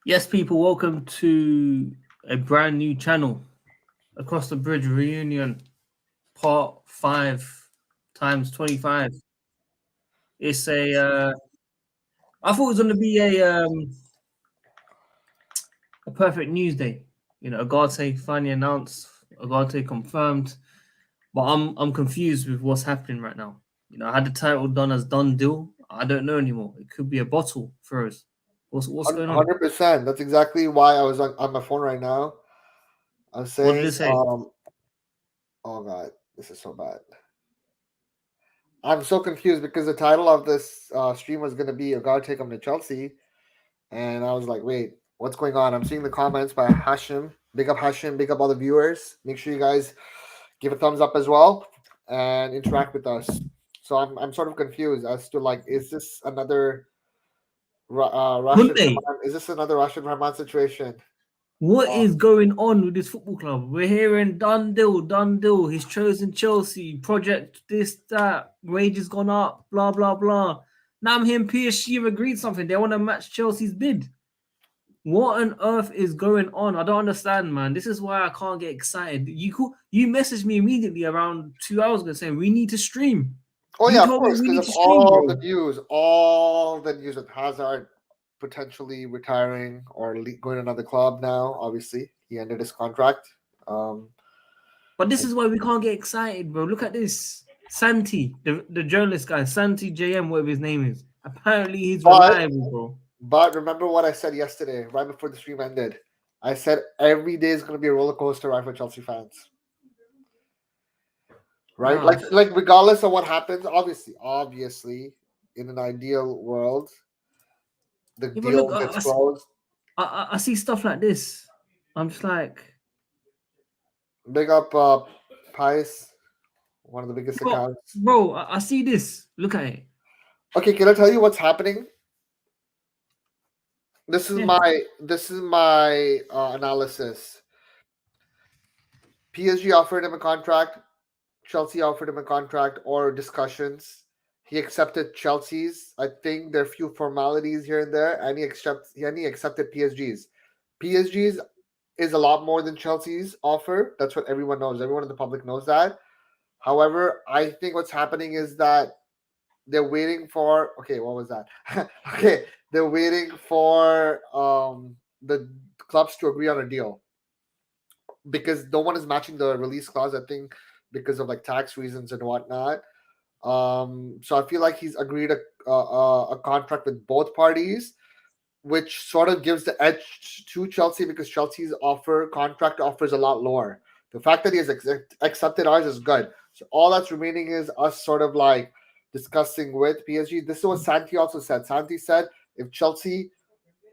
Yes, people, welcome to a brand new channel. Across the Bridge reunion, part 5 times 25. It's I thought it was going to be a perfect news day. You know, Ugarte finally announced, Ugarte confirmed, but I'm confused with what's happening right now. You know, I had the title done as done deal. I don't know anymore. It could be a bottle for us. What's going on? 100%. That's exactly why I was on my phone right now. I'm What did saying, it say? oh God, this is so bad. I'm so confused because the title of this stream was going to be "Ugarte come to Chelsea," and I was like, wait, what's going on? I'm seeing the comments by Hashim. Big up Hashim. Big up all the viewers. Make sure you guys give a thumbs up as well and interact with us. So I'm sort of confused as to like, is this another Russian? Monday. Is this another Russian Rahman situation? What Uh, is going on with this football club? We're hearing done deal, done deal. He's chosen Chelsea, project this, that, wages gone up, blah, blah, blah. Now I'm hearing PSG have agreed something. They want to match Chelsea's bid. What on earth is going on? I don't understand, man. This is why I can't get excited. You messaged me immediately around 2 hours ago saying we need to stream. Oh You yeah, of told me course, we because need of to stream, bro. all the news with Hazard potentially retiring or going to another club now. Obviously, he ended his contract. Um, But this is why we can't get excited, bro. Look at this. Santi, the journalist guy, Santi JM, whatever his name is. Apparently he's but reliable, bro. remember what I said yesterday, right before the stream ended. I said every day is going to be a roller coaster ride for Chelsea fans, right? Ah, Like regardless of what happens, obviously, in an ideal world, the yeah, but look, deal gets closed. I see stuff like this. I'm just like, Big up Pice, one of the biggest accounts. I see this. Look at it. Okay, can I tell you what's happening? This is Yeah. my analysis. PSG offered him a contract. Chelsea offered him a contract or discussions. He accepted Chelsea's. I think there are few formalities here and there, and he accepted PSG's. PSG's is a lot more than Chelsea's offer. That's what everyone knows. Everyone in the public knows that. However, I think what's happening is that they're waiting for, okay, what was that? Okay, they're waiting for the clubs to agree on a deal because no one is matching the release clause, I think, because of like tax reasons and whatnot. So I feel like he's agreed a contract with both parties, which sort of gives the edge to Chelsea because Chelsea's contract offer is a lot lower. The fact that he has accepted ours is good. So all that's remaining is us sort of like discussing with PSG. This is what Santi also said. Santi said if Chelsea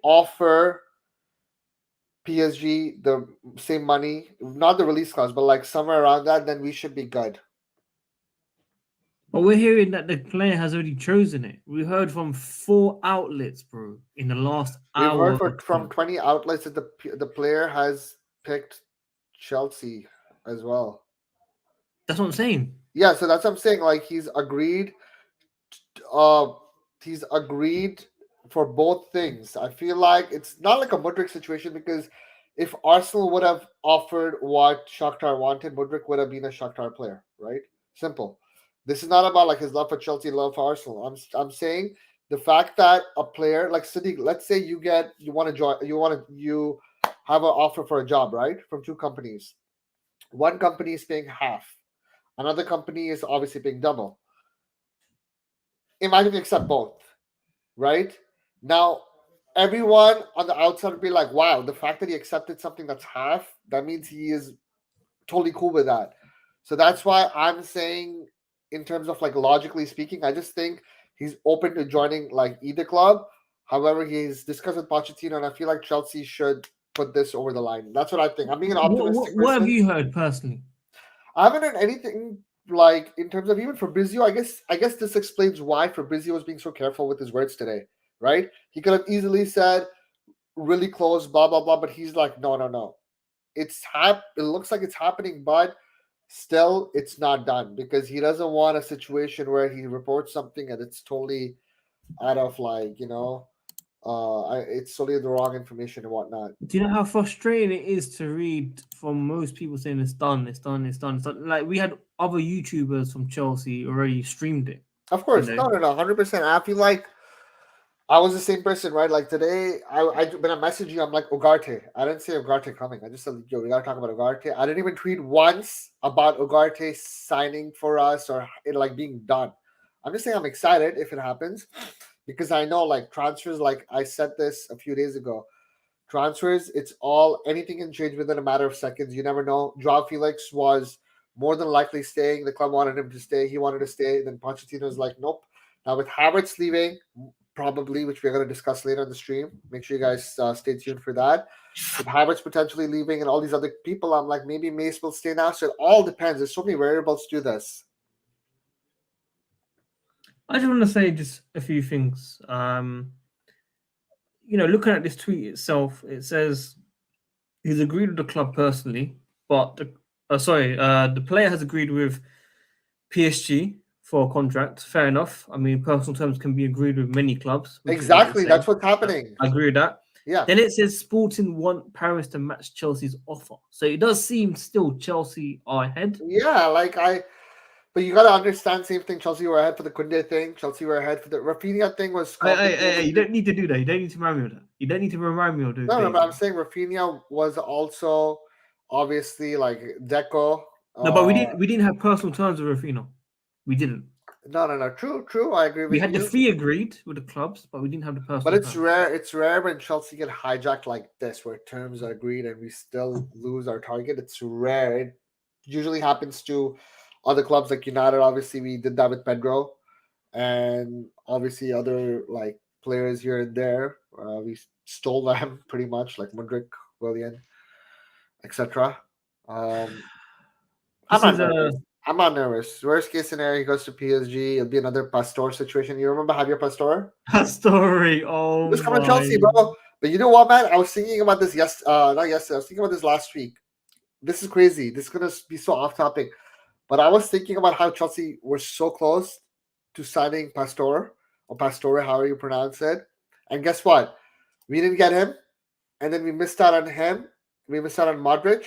offer PSG the same money, not the release clause, but like somewhere around that, then we should be good. But we're hearing that the player has already chosen it. We heard from 4 outlets, bro, in the last We've heard hour or from two. 20 outlets that the player has picked Chelsea as well. That's what I'm saying. Yeah, so that's what I'm saying. Like uh, he's agreed for both things. I feel like it's not like a Mudryk situation because if Arsenal would have offered what Shakhtar wanted, Mudryk would have been a Shakhtar player, right? Simple. This is not about like his love for Chelsea, love for Arsenal. I'm saying the fact that a player like Sadiq, let's say you want to join, you have an offer for a job, right, from two companies. One company is paying half, another company is obviously paying double. Imagine you accept both, right? Now, everyone on the outside would be like, wow, the fact that he accepted something that's half, that means he is totally cool with that. So that's why I'm saying, in terms of like logically speaking, I just think he's open to joining like either club. However, he's discussed with Pochettino, and I feel like Chelsea should put this over the line. That's what I think. I'm being an optimistic What have person. you heard personally? I haven't heard anything like in terms of even Fabrizio. I guess this explains why Fabrizio was being so careful with his words today, right? He could have easily said really close, blah blah blah, but he's like, no, no, no. It looks like it's happening, but still it's not done because he doesn't want a situation where he reports something and it's totally out of like, it's solely the wrong information and whatnot. Do you know how frustrating it is to read from most people saying it's done, it's done, it's done, it's done? Like we had other YouTubers from Chelsea already streamed it. Of You course, know, no, 100%. I feel like I was the same person, right? Like today, when I messaged you, I'm like Ugarte. I didn't say Ugarte coming. I just said, yo, we gotta talk about Ugarte. I didn't even tweet once about Ugarte signing for us or it like being done. I'm just saying I'm excited if it happens because I know like transfers. Like I said this a few days ago, transfers. It's all anything can change within a matter of seconds. You never know. Joao Felix was more than likely staying. The club wanted him to stay. He wanted to stay. Then Pochettino's like, nope. Now with Havertz leaving, probably, which we're going to discuss later in the stream. Make sure you guys stay tuned for that. With Havertz potentially leaving and all these other people, I'm like, maybe Mace will stay now. So it all depends. There's so many variables to this. I just want to say just a few things. Looking at this tweet itself, it says he's agreed with the club personally, but the player has agreed with PSG for a contract. Fair enough. I mean, personal terms can be agreed with many clubs. Exactly. That's what's happening. I agree with that. Yeah. Then it says Sporting want Paris to match Chelsea's offer. So it does seem still Chelsea are ahead. Yeah, but you got to understand, same thing. Chelsea were ahead for the Kunde thing. Chelsea were ahead for the Rafinha thing. You don't need to do that. You don't need to remind me of that. You don't need to remind me of those. No, but I'm saying Rafinha was also obviously like Deco. No, but we didn't have personal terms with Rafinha. We didn't. No. True. I agree with you. We had the fee agreed with the clubs, but we didn't have the personal. But it's rare. It's rare when Chelsea get hijacked like this, where terms are agreed and we still lose our target. It's rare. It usually happens to other clubs like United. Obviously, we did that with Pedro, and obviously other like players here and there. We stole them pretty much, like Mudryk, Willian, etc. I'm not nervous. Worst case scenario, he goes to PSG. It'll be another Pastore situation. You remember Javier Pastore? Pastore, oh, he was coming to Chelsea, bro. But you know what, man? I was thinking about this not yesterday. I was thinking about this last week. This is crazy. This is gonna be so off topic. But I was thinking about how Chelsea were so close to signing Pastore, or Pastore, however you pronounce it. And guess what? We didn't get him. And then we missed out on him. We missed out on Modric.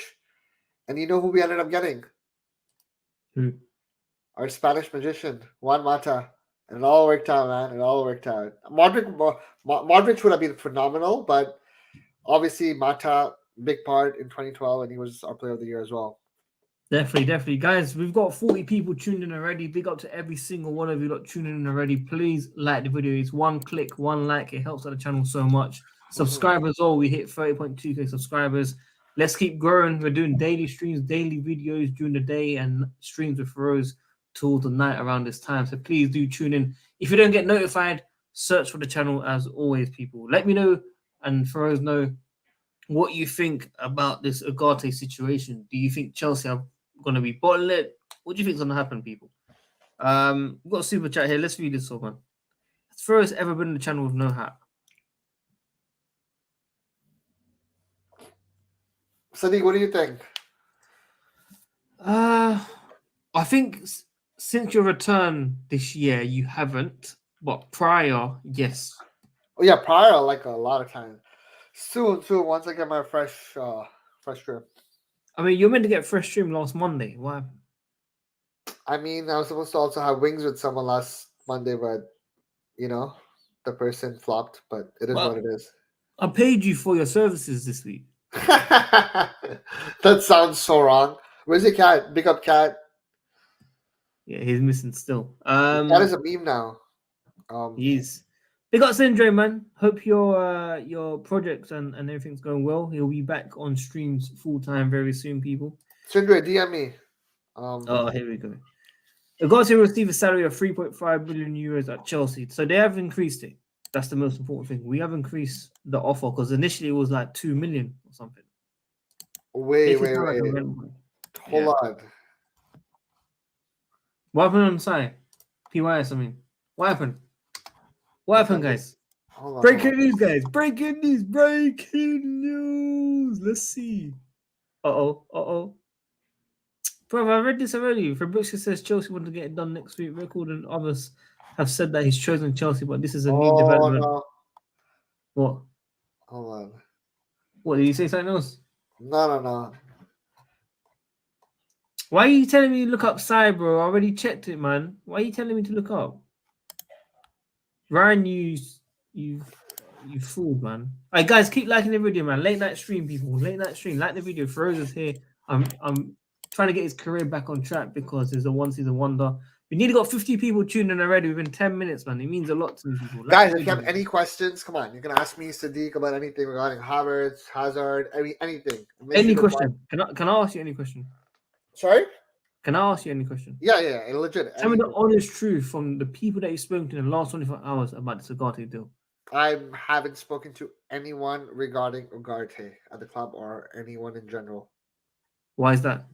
And you know who we ended up getting? Our Spanish magician, Juan Mata. And it all worked out, man. It all worked out. Modric would have been phenomenal, but obviously Mata, big part in 2012, and he was our player of the year as well. Definitely. Guys, we've got 40 people tuned in already. Big up to every single one of you lot tuning in already. Please like the video. It's one click, one like. It helps out the channel so much. Subscribers, we hit 30.2k subscribers. Let's keep growing. We're doing daily streams, daily videos during the day, and streams with Feroz till the night around this time. So please do tune in. If you don't get notified, search for the channel as always, people. Let me know and Feroz know what you think about this Ugarte situation. Do you think Chelsea are going to be bottled it? What do you think is going to happen, people? We've got a super chat here. Let's read this one. Has Feroz ever been on the channel with no hat? Sadiq, what do you think? I think since your return this year, you haven't. But prior, yes. Oh yeah, prior, like a lot of time. Soon, once I get my fresh trim. I mean, you were meant to get fresh trim last Monday. Why? I mean, I was supposed to also have wings with someone last Monday, but the person flopped. But it is what it is. I paid you for your services this week. That sounds so wrong. Where's the cat? Big up cat. Yeah, he's missing still. Cat is a meme now. He's big up Syndrome, man. Hope your projects and everything's going well. He'll be back on streams full time very soon, people. Syndrome, DM me. Here we go. Ugarte will receive a salary of 3.5 billion euros at Chelsea, so they have increased it. That's the most important thing. We have increased the offer because initially it was like 2 million or something. Wait. Hold on. What happened on the side? PYS, I mean. What happened? What happened, guys? Breaking news, guys. Breaking news. Let's see. Uh-oh. Bro, I read this already. Fabricio says Chelsea want to get it done next week. Record and others have said that he's chosen Chelsea, but this is a new development. No. What? Hold on. What did you say? Something else? No. Why are you telling me to look up Cyber? I already checked it, man. Why are you telling me to look up? Ryan, you fooled, man. Alright, guys, keep liking the video, man. Late night stream, people. Late night stream. Like the video. Feroz is here. I'm trying to get his career back on track because there's a one season wonder. We nearly got 50 people tuned in already within 10 minutes, man. It means a lot to me, people. Like Guys, the if you have video. any questions, come on. You can ask me, Sadiq, about anything regarding Havertz, Hazard, anything. Make Any sure to reply. question? Can I ask you any question? Sorry? Can I ask you any question? Yeah, legit. Tell me the Anything. honest truth from the people that you've spoken to in the last 24 hours about the Ugarte deal. I haven't spoken to anyone regarding Ugarte at the club or anyone in general. Why is that?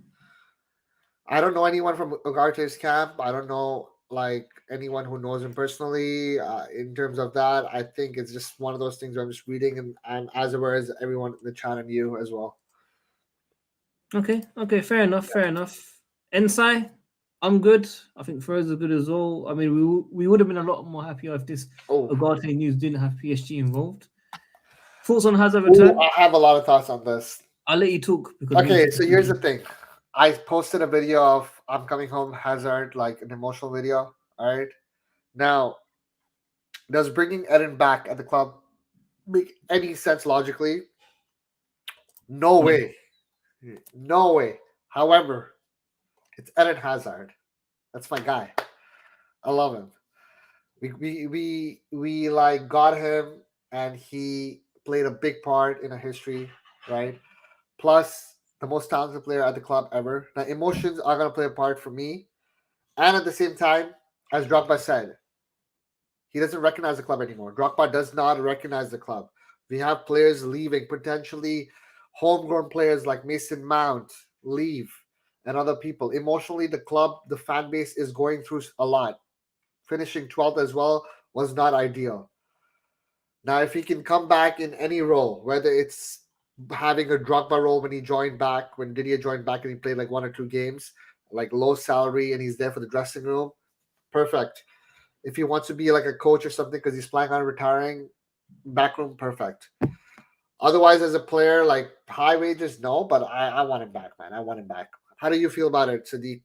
I don't know anyone from Ugarte's camp. I don't know like anyone who knows him personally. In terms of that, I think it's just one of those things where I'm just reading and as aware as everyone in the chat and you as well. Okay, fair enough. Ensai, I'm good. I think Feroz is good as well. I mean, we would have been a lot more happier if this Ugarte news didn't have PSG involved. Thoughts on Hazard return? I have a lot of thoughts on this. I'll let you talk. Okay, so here's the thing. I posted a video of I'm coming home Hazard, like an emotional video. All right. Now, does bringing Eden back at the club make any sense logically? No way. No way. However, it's Eden Hazard. That's my guy. I love him. We like got him and he played a big part in our history, right? Plus the most talented player at the club ever. Now emotions are gonna play a part for me. And at the same time, as Drogba said, he doesn't recognize the club anymore. Drogba does not recognize the club. We have players leaving, potentially homegrown players like Mason Mount leave and other people. Emotionally, the club, the fan base is going through a lot. Finishing 12th as well was not ideal. Now, if he can come back in any role, whether it's having a Drogba role when he joined back, when Didier joined back and he played like 1 or 2 games, like low salary and he's there for the dressing room, perfect. If he wants to be like a coach or something because he's planning on retiring, backroom, perfect. Otherwise, as a player, like high wages, no, but I want him back, man. I want him back. How do you feel about it, Sadiq?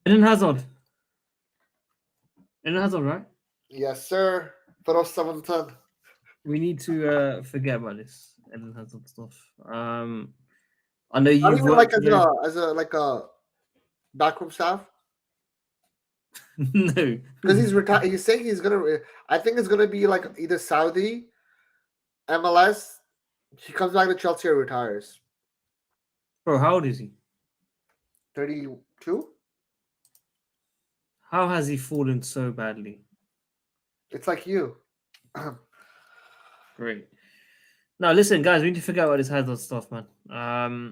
Eden Hazard. Eden Hazard, right? Yes, sir. Pero 7-10. We need to forget about this Eden Hazard stuff. I know you've like worked as a backroom staff. No, because he's retired. He's saying he's gonna. I think it's gonna be like either Saudi, MLS. He comes back to Chelsea or retires. Bro, how old is he? 32. How has he fallen so badly? It's like you. Great. Now listen, guys, we need to figure out what this Hazard stuff, man.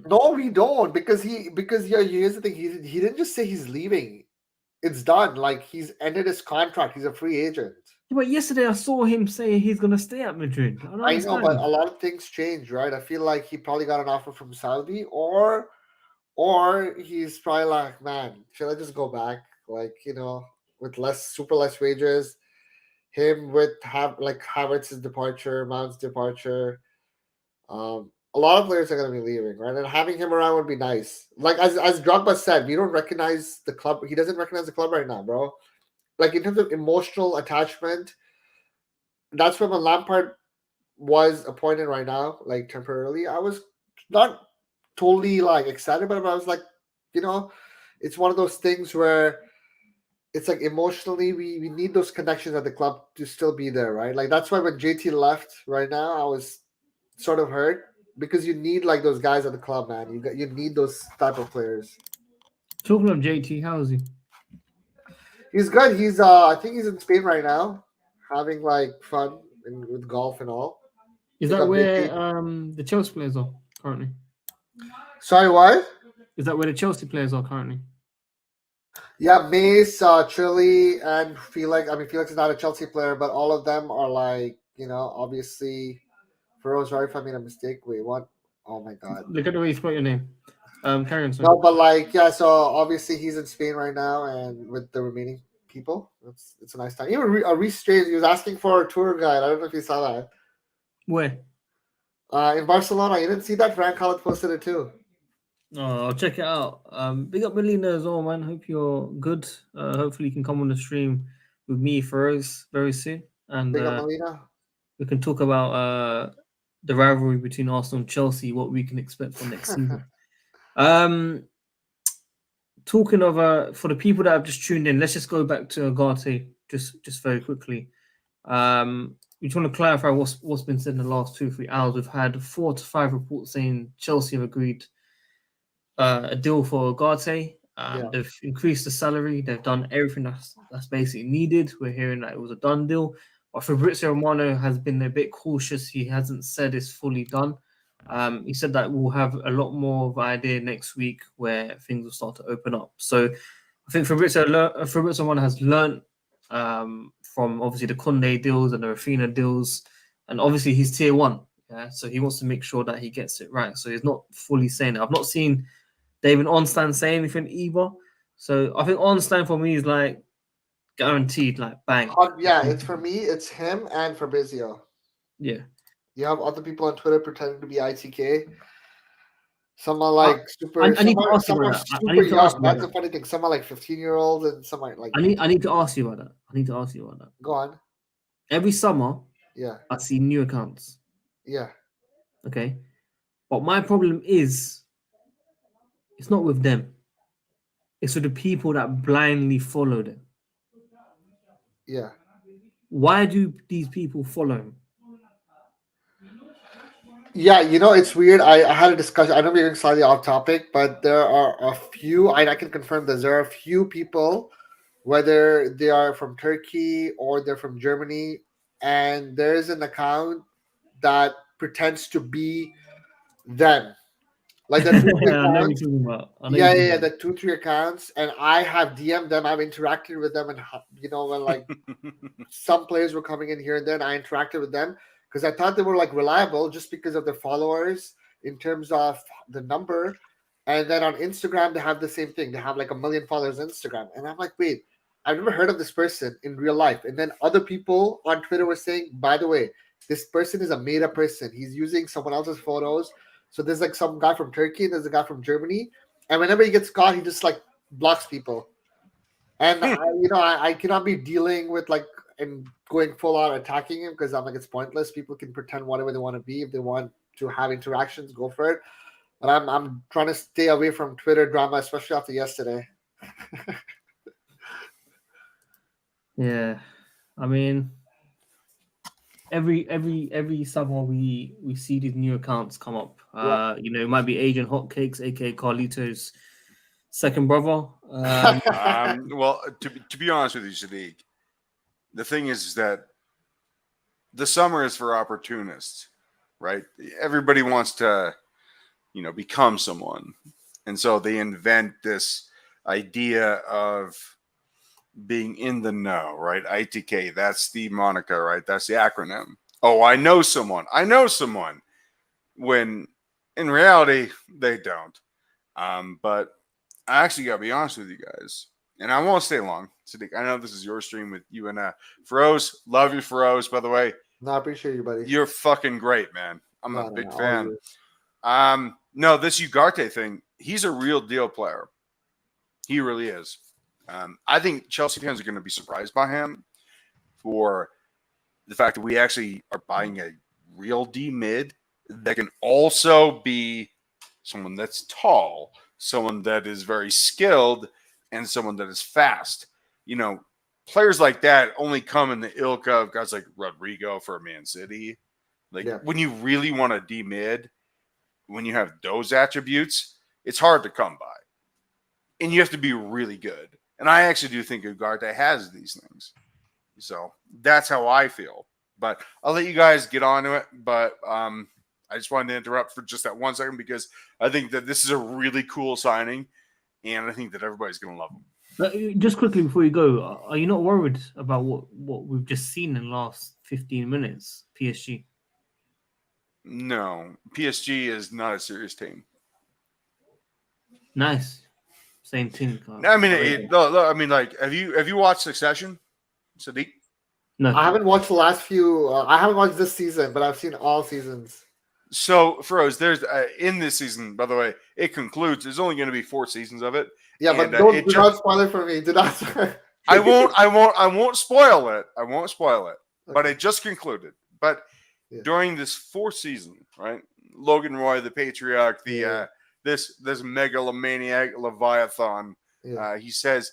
No, we don't because here's the thing. He didn't just say he's leaving. It's done. Like he's ended his contract. He's a free agent. Yeah, but yesterday I saw him say he's gonna stay at Madrid. I know, but a lot of things change, right? I feel like he probably got an offer from Saudi, or he's probably like, man, should I just go back? Like, with super less wages. Him with Havertz's departure, Mount's departure. A lot of players are going to be leaving, right? And having him around would be nice. Like as Drogba said, we don't recognize the club. He doesn't recognize the club right now, bro. Like in terms of emotional attachment, that's when Lampard was appointed right now, like temporarily. I was not totally like excited, but I was like, it's one of those things where it's like emotionally we need those connections at the club to still be there, right? Like that's why when JT left right now, I was sort of hurt because you need like those guys at the club, man. You need those type of players. Talking of JT, how is he? He's good. He's I think he's in Spain right now, having like fun with golf and all. Is that where the Chelsea players are currently? Sorry, what? Is that where the Chelsea players are currently? Yeah, Mace, Chile, and Felix. I mean, Felix is not a Chelsea player, but all of them are like, obviously. Feroz, sorry if I made a mistake. Wait, what? Oh my god. Look at the way you spell your name. Carry on, no, but like, yeah, so obviously he's in Spain right now and with the remaining people. It's a nice time. Even Reece James, he was asking for a tour guide. I don't know if you saw that. Where? In Barcelona. You didn't see that? Frank Khaled posted it too. Oh, I'll check it out. Big up Melina as well, man. Hope you're good. Hopefully you can come on the stream with me for us very soon, and Big up Melina. we can talk about the rivalry between Arsenal and Chelsea, what we can expect for next season. Um, Talking of for the people that have just tuned in, let's just go back to Ugarte just very quickly. We just want to clarify what's been said in the last 2 or 3 hours. We've had 4 to 5 reports saying Chelsea have agreed a deal for Ugarte. Yeah. They've increased the salary. They've done everything that's basically needed. We're hearing that it was a done deal. But Fabrizio Romano has been a bit cautious. He hasn't said it's fully done. He said that we'll have a lot more of an idea next week where things will start to open up. So I think Fabrizio Romano has learned from obviously the Conde deals and the Rafinha deals, and obviously he's tier one. Yeah, so he wants to make sure that he gets it right. So he's not fully saying it. I've not seen David Onstan say anything either. So I think Onstan for me is like guaranteed, like bang. Yeah, it's for me. It's him and Fabrizio. Yeah. You have other people on Twitter pretending to be ITK. Some are I, like super. I need to ask you Some about are that. I super need to ask young. you about That's the that. funny thing. Some are like 15-year-olds, and some are like. I need to ask you about that. I need to ask you about that. Go on. Every summer, Yeah. I see new accounts. Yeah. Okay. But my problem is it's not with them. It's with the people that blindly follow them. Yeah. Why do these people follow him? Yeah, it's weird. I had a discussion. I know we're going slightly off topic, but there are a few, I can confirm that there are a few people, whether they are from Turkey or they're from Germany, and there's an account that pretends to be them. Like the two, three I know what you're accounts. talking about. I know you're Yeah, yeah, talking yeah, about. the two, three accounts, and I have DM'd them. I've interacted with them, and when like some players were coming in here and then I interacted with them because I thought they were like reliable just because of their followers in terms of the number. And then on Instagram, they have the same thing. They have like 1 million followers on Instagram. And I'm like, wait, I've never heard of this person in real life. And then other people on Twitter were saying, by the way, this person is a made up person. He's using someone else's photos. So there's like some guy from Turkey and there's a guy from Germany. And whenever he gets caught, he just like blocks people. And I cannot be dealing with like and going full out attacking him because I'm like it's pointless. People can pretend whatever they want to be. If they want to have interactions, go for it. But I'm trying to stay away from Twitter drama, especially after yesterday. Yeah. I mean, every summer we see these new accounts come up. Yeah. It might be Agent Hotcakes, aka Carlito's second brother. Well, to be honest with you, Sadiq, the thing is that the summer is for opportunists, right? Everybody wants to, become someone, and so they invent this idea of being in the know, right? ITK, that's the moniker, right? That's the acronym. Oh, I know someone. I know someone. When in reality, they don't. But I actually got to be honest with you guys, and I won't stay long. Sadiq, I know this is your stream with you and Feroz. Love you, Feroz, by the way. No, I appreciate you, buddy. You're fucking great, man. I'm a big fan. No, this Ugarte thing, he's a real deal player. He really is. I think Chelsea fans are going to be surprised by him for the fact that we actually are buying a real D mid that can also be someone that's tall, someone that is very skilled, and someone that is fast. Players like that only come in the ilk of guys like Rodrigo for Man City. When you really want a D mid, when you have those attributes, it's hard to come by. And you have to be really good. And I actually do think Ugarte has these things. So that's how I feel. But I'll let you guys get on to it. But I just wanted to interrupt for just that 1 second because I think that this is a really cool signing. And I think that everybody's going to love him. But just quickly before you go, are you not worried about what we've just seen in the last 15 minutes, PSG? No, PSG is not a serious team. Nice. Same thing. I mean, look, have you watched Succession, Sadiq? No. I haven't watched the last few. I haven't watched this season, but I've seen all seasons. So, Feroz, there's in this season, by the way, it concludes. There's only going to be 4 seasons of it. Yeah, and, but do not spoil it for me. Do not. I won't spoil it. I won't spoil it. Okay. But it just concluded. But Yeah. during this 4th season, right? Logan Roy, the patriarch, this megalomaniac Leviathan, he says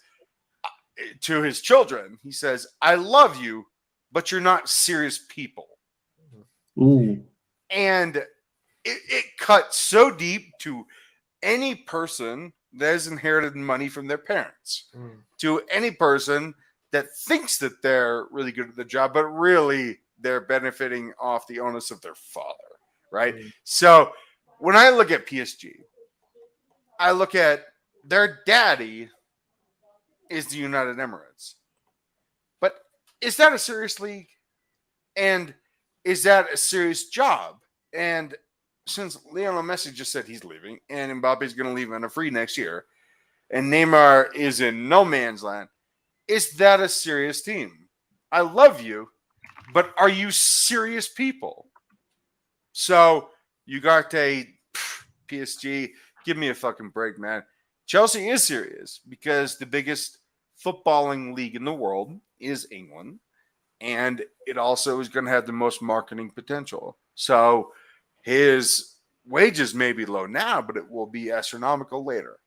to his children, he says, "I love you, but you're not serious people." Ooh. And it cut so deep to any person that has inherited money from their parents, to any person that thinks that they're really good at the job, but really they're benefiting off the onus of their father, right? So when I look at PSG, I look at their daddy is the United Emirates. But is that a serious league? And is that a serious job? And since Lionel Messi just said he's leaving, and Mbappe's going to leave on a free next year, and Neymar is in no man's land, is that a serious team? I love you, but are you serious people? So, Ugarte, PSG, give me a fucking break, man. Chelsea is serious because the biggest footballing league in the world is England, and it also is going to have the most marketing potential. So, his wages may be low now, but it will be astronomical later.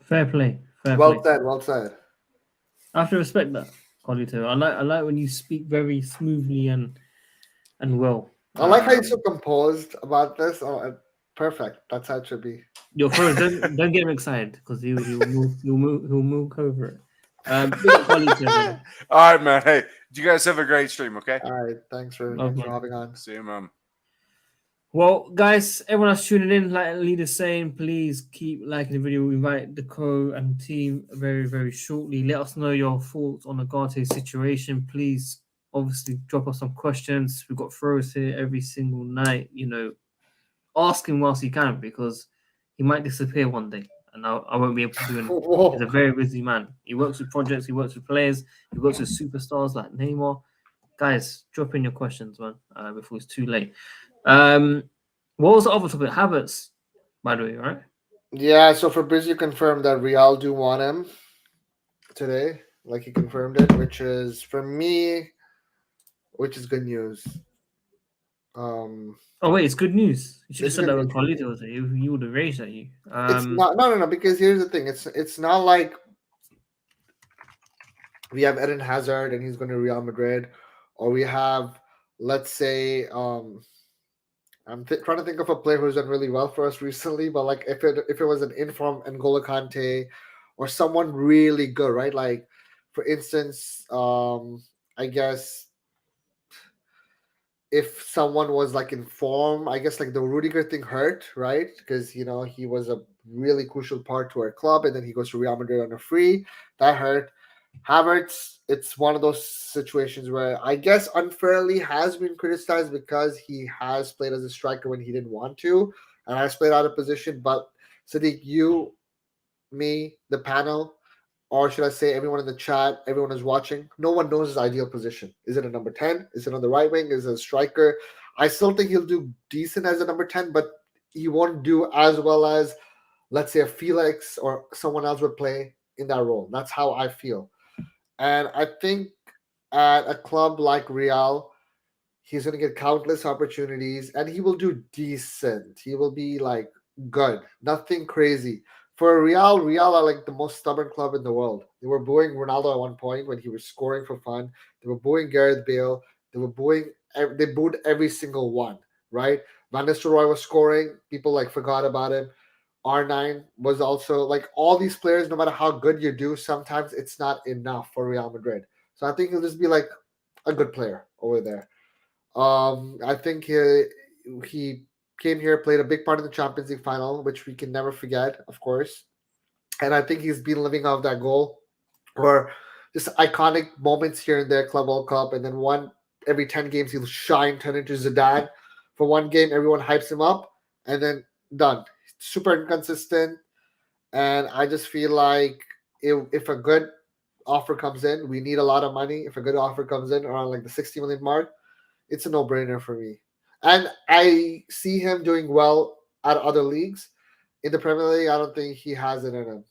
Fair play. Well said. I have to respect that, Carlito. I like when you speak very smoothly and well. I like how you're so composed about this. Oh, perfect. That's how it should be. Yo, first, don't get him excited because he'll move over it. Big up Carlito, all right, man. Hey, you guys have a great stream, okay? All right. Thanks for hopping on. See you, man. Well, guys, everyone that's tuning in, like Leader's saying, please keep liking the video. We invite the co and team very, very shortly. Let us know your thoughts on the Ugarte situation. Please, obviously, drop us some questions. We've got Feroz here every single night. You know, ask him whilst you can because he might disappear one day, and I won't be able to do anything. He's a very busy man. He works with projects. He works with players. He works with superstars like Neymar. Guys, drop in your questions, man, before it's too late. What was the other topic? Havertz, by the way, right? Yeah, so Fabrizio confirmed that Real do want him today. Like he confirmed it, which is for me, which is good news. Oh wait, it's good news. You should have said that when Carlito was there. He would have raged at you. It's not no, because here's the thing. It's not like we have Eden Hazard and he's going to Real Madrid, or we have, let's say, I'm trying to think of a player who's done really well for us recently, but like if it was an inform N'Golo Kante or someone really good, right? Like for instance, I guess if someone was like in form, I guess like the Rudiger thing hurt, right? Because he was a really crucial part to our club, and then he goes to Real Madrid on a free. That hurt. Havertz, it's one of those situations where I guess unfairly has been criticized because he has played as a striker when he didn't want to and has played out of position. But Sadiq, you, me, the panel, or should I say everyone in the chat, everyone is watching, no one knows his ideal position. Is it a number 10? Is it on the right wing? Is it a striker? I still think he'll do decent as a number 10, but he won't do as well as, let's say, a Felix or someone else would play in that role. That's how I feel. And I think at a club like Real, he's going to get countless opportunities and he will do decent. He will be like good, nothing crazy. For Real are like the most stubborn club in the world. They were booing Ronaldo at one point when he was scoring for fun. They were booing Gareth Bale. They booed every single one, right? Van Nistelrooy was scoring. People like forgot about him. R9 was also like all these players, no matter how good you do, sometimes it's not enough for Real Madrid. So I think he'll just be like a good player over there. I think he came here, played a big part in the Champions League final, which we can never forget, of course. And I think he's been living off that goal or just iconic moments here and there, Club World Cup, and then every 10 games he'll shine, turn into Zidane. For one game, everyone hypes him up, and then done. Super inconsistent, and I just feel like if a good offer comes in, we need a lot of money. If a good offer comes in around like the 60 million mark, it's a no-brainer for me. And I see him doing well at other leagues. In the Premier League, I don't think he has it in him.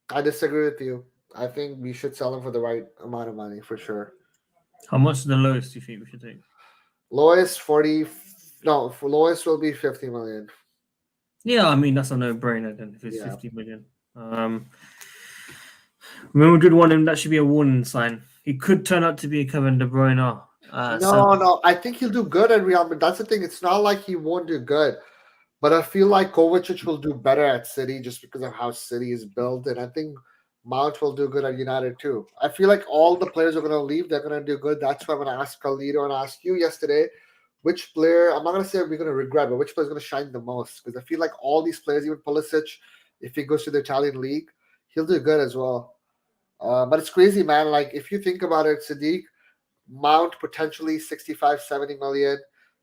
I disagree with you. I think we should sell him for the right amount of money for sure. How much is the lowest do you think we should take? Lowest 40. No, for lowest will be 50 million. Yeah, I mean that's a no-brainer then if it's Yeah. 50 million. Real Madrid want him. That should be a warning sign. He could turn out to be a Kevin De Bruyne. No. I think he'll do good at Real Madrid. That's the thing. It's not like he won't do good. But I feel like Kovacic will do better at City just because of how City is built. And I think Mount will do good at United too. I feel like all the players are going to leave. They're going to do good. That's why I'm going to ask Carlito and ask you yesterday, which player, I'm not going to say we're going to regret, but which player is going to shine the most? Because I feel like all these players, even Pulisic, if he goes to the Italian league, he'll do good as well. But it's crazy, man. Like, if you think about it, Sadiq, Mount potentially 65, 70 million,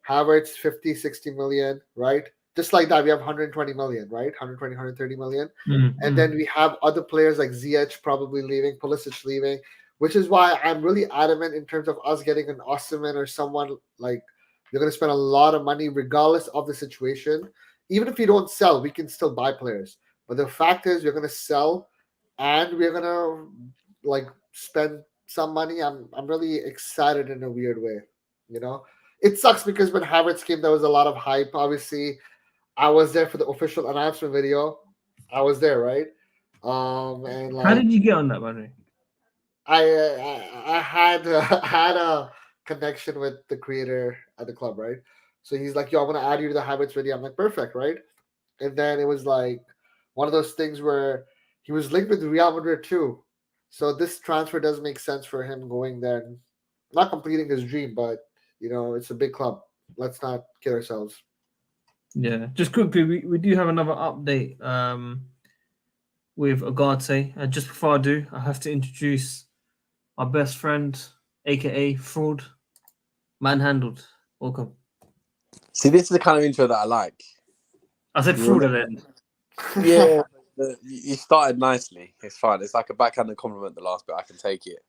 Havertz 50, 60 million, right? Just like that, we have 120 million, right? 120, 130 million. And then we have other players like Ziyech probably leaving, Pulisic leaving, which is why I'm really adamant in terms of us getting an Osimhen or someone like they're going to spend a lot of money regardless of the situation. Even if we don't sell, we can still buy players. But the fact is we're going to sell and we're going to like spend some money. I'm really excited in a weird way, you know? It sucks because when Havertz came, there was a lot of hype, obviously. I was there for the official announcement video. I was there, right? And like, how did you get on that, by the way? I had a connection with the creator at the club, right? So he's like, "Yo, I'm gonna add you to the Havertz video." I'm like, "Perfect, right?" And then it was like one of those things where he was linked with Real Madrid too. So this transfer does make sense for him going there, and not completing his dream, but you know, it's a big club. Let's not kid ourselves. Yeah, just quickly, we do have another update with Ugarte. And just before I do, I have to introduce our best friend, aka Fraud, Manhandled. Welcome. See, this is the kind of intro that I like. I said Fraud at the end. Yeah, you started nicely. It's fine. It's like a backhanded compliment, the last bit. I can take it.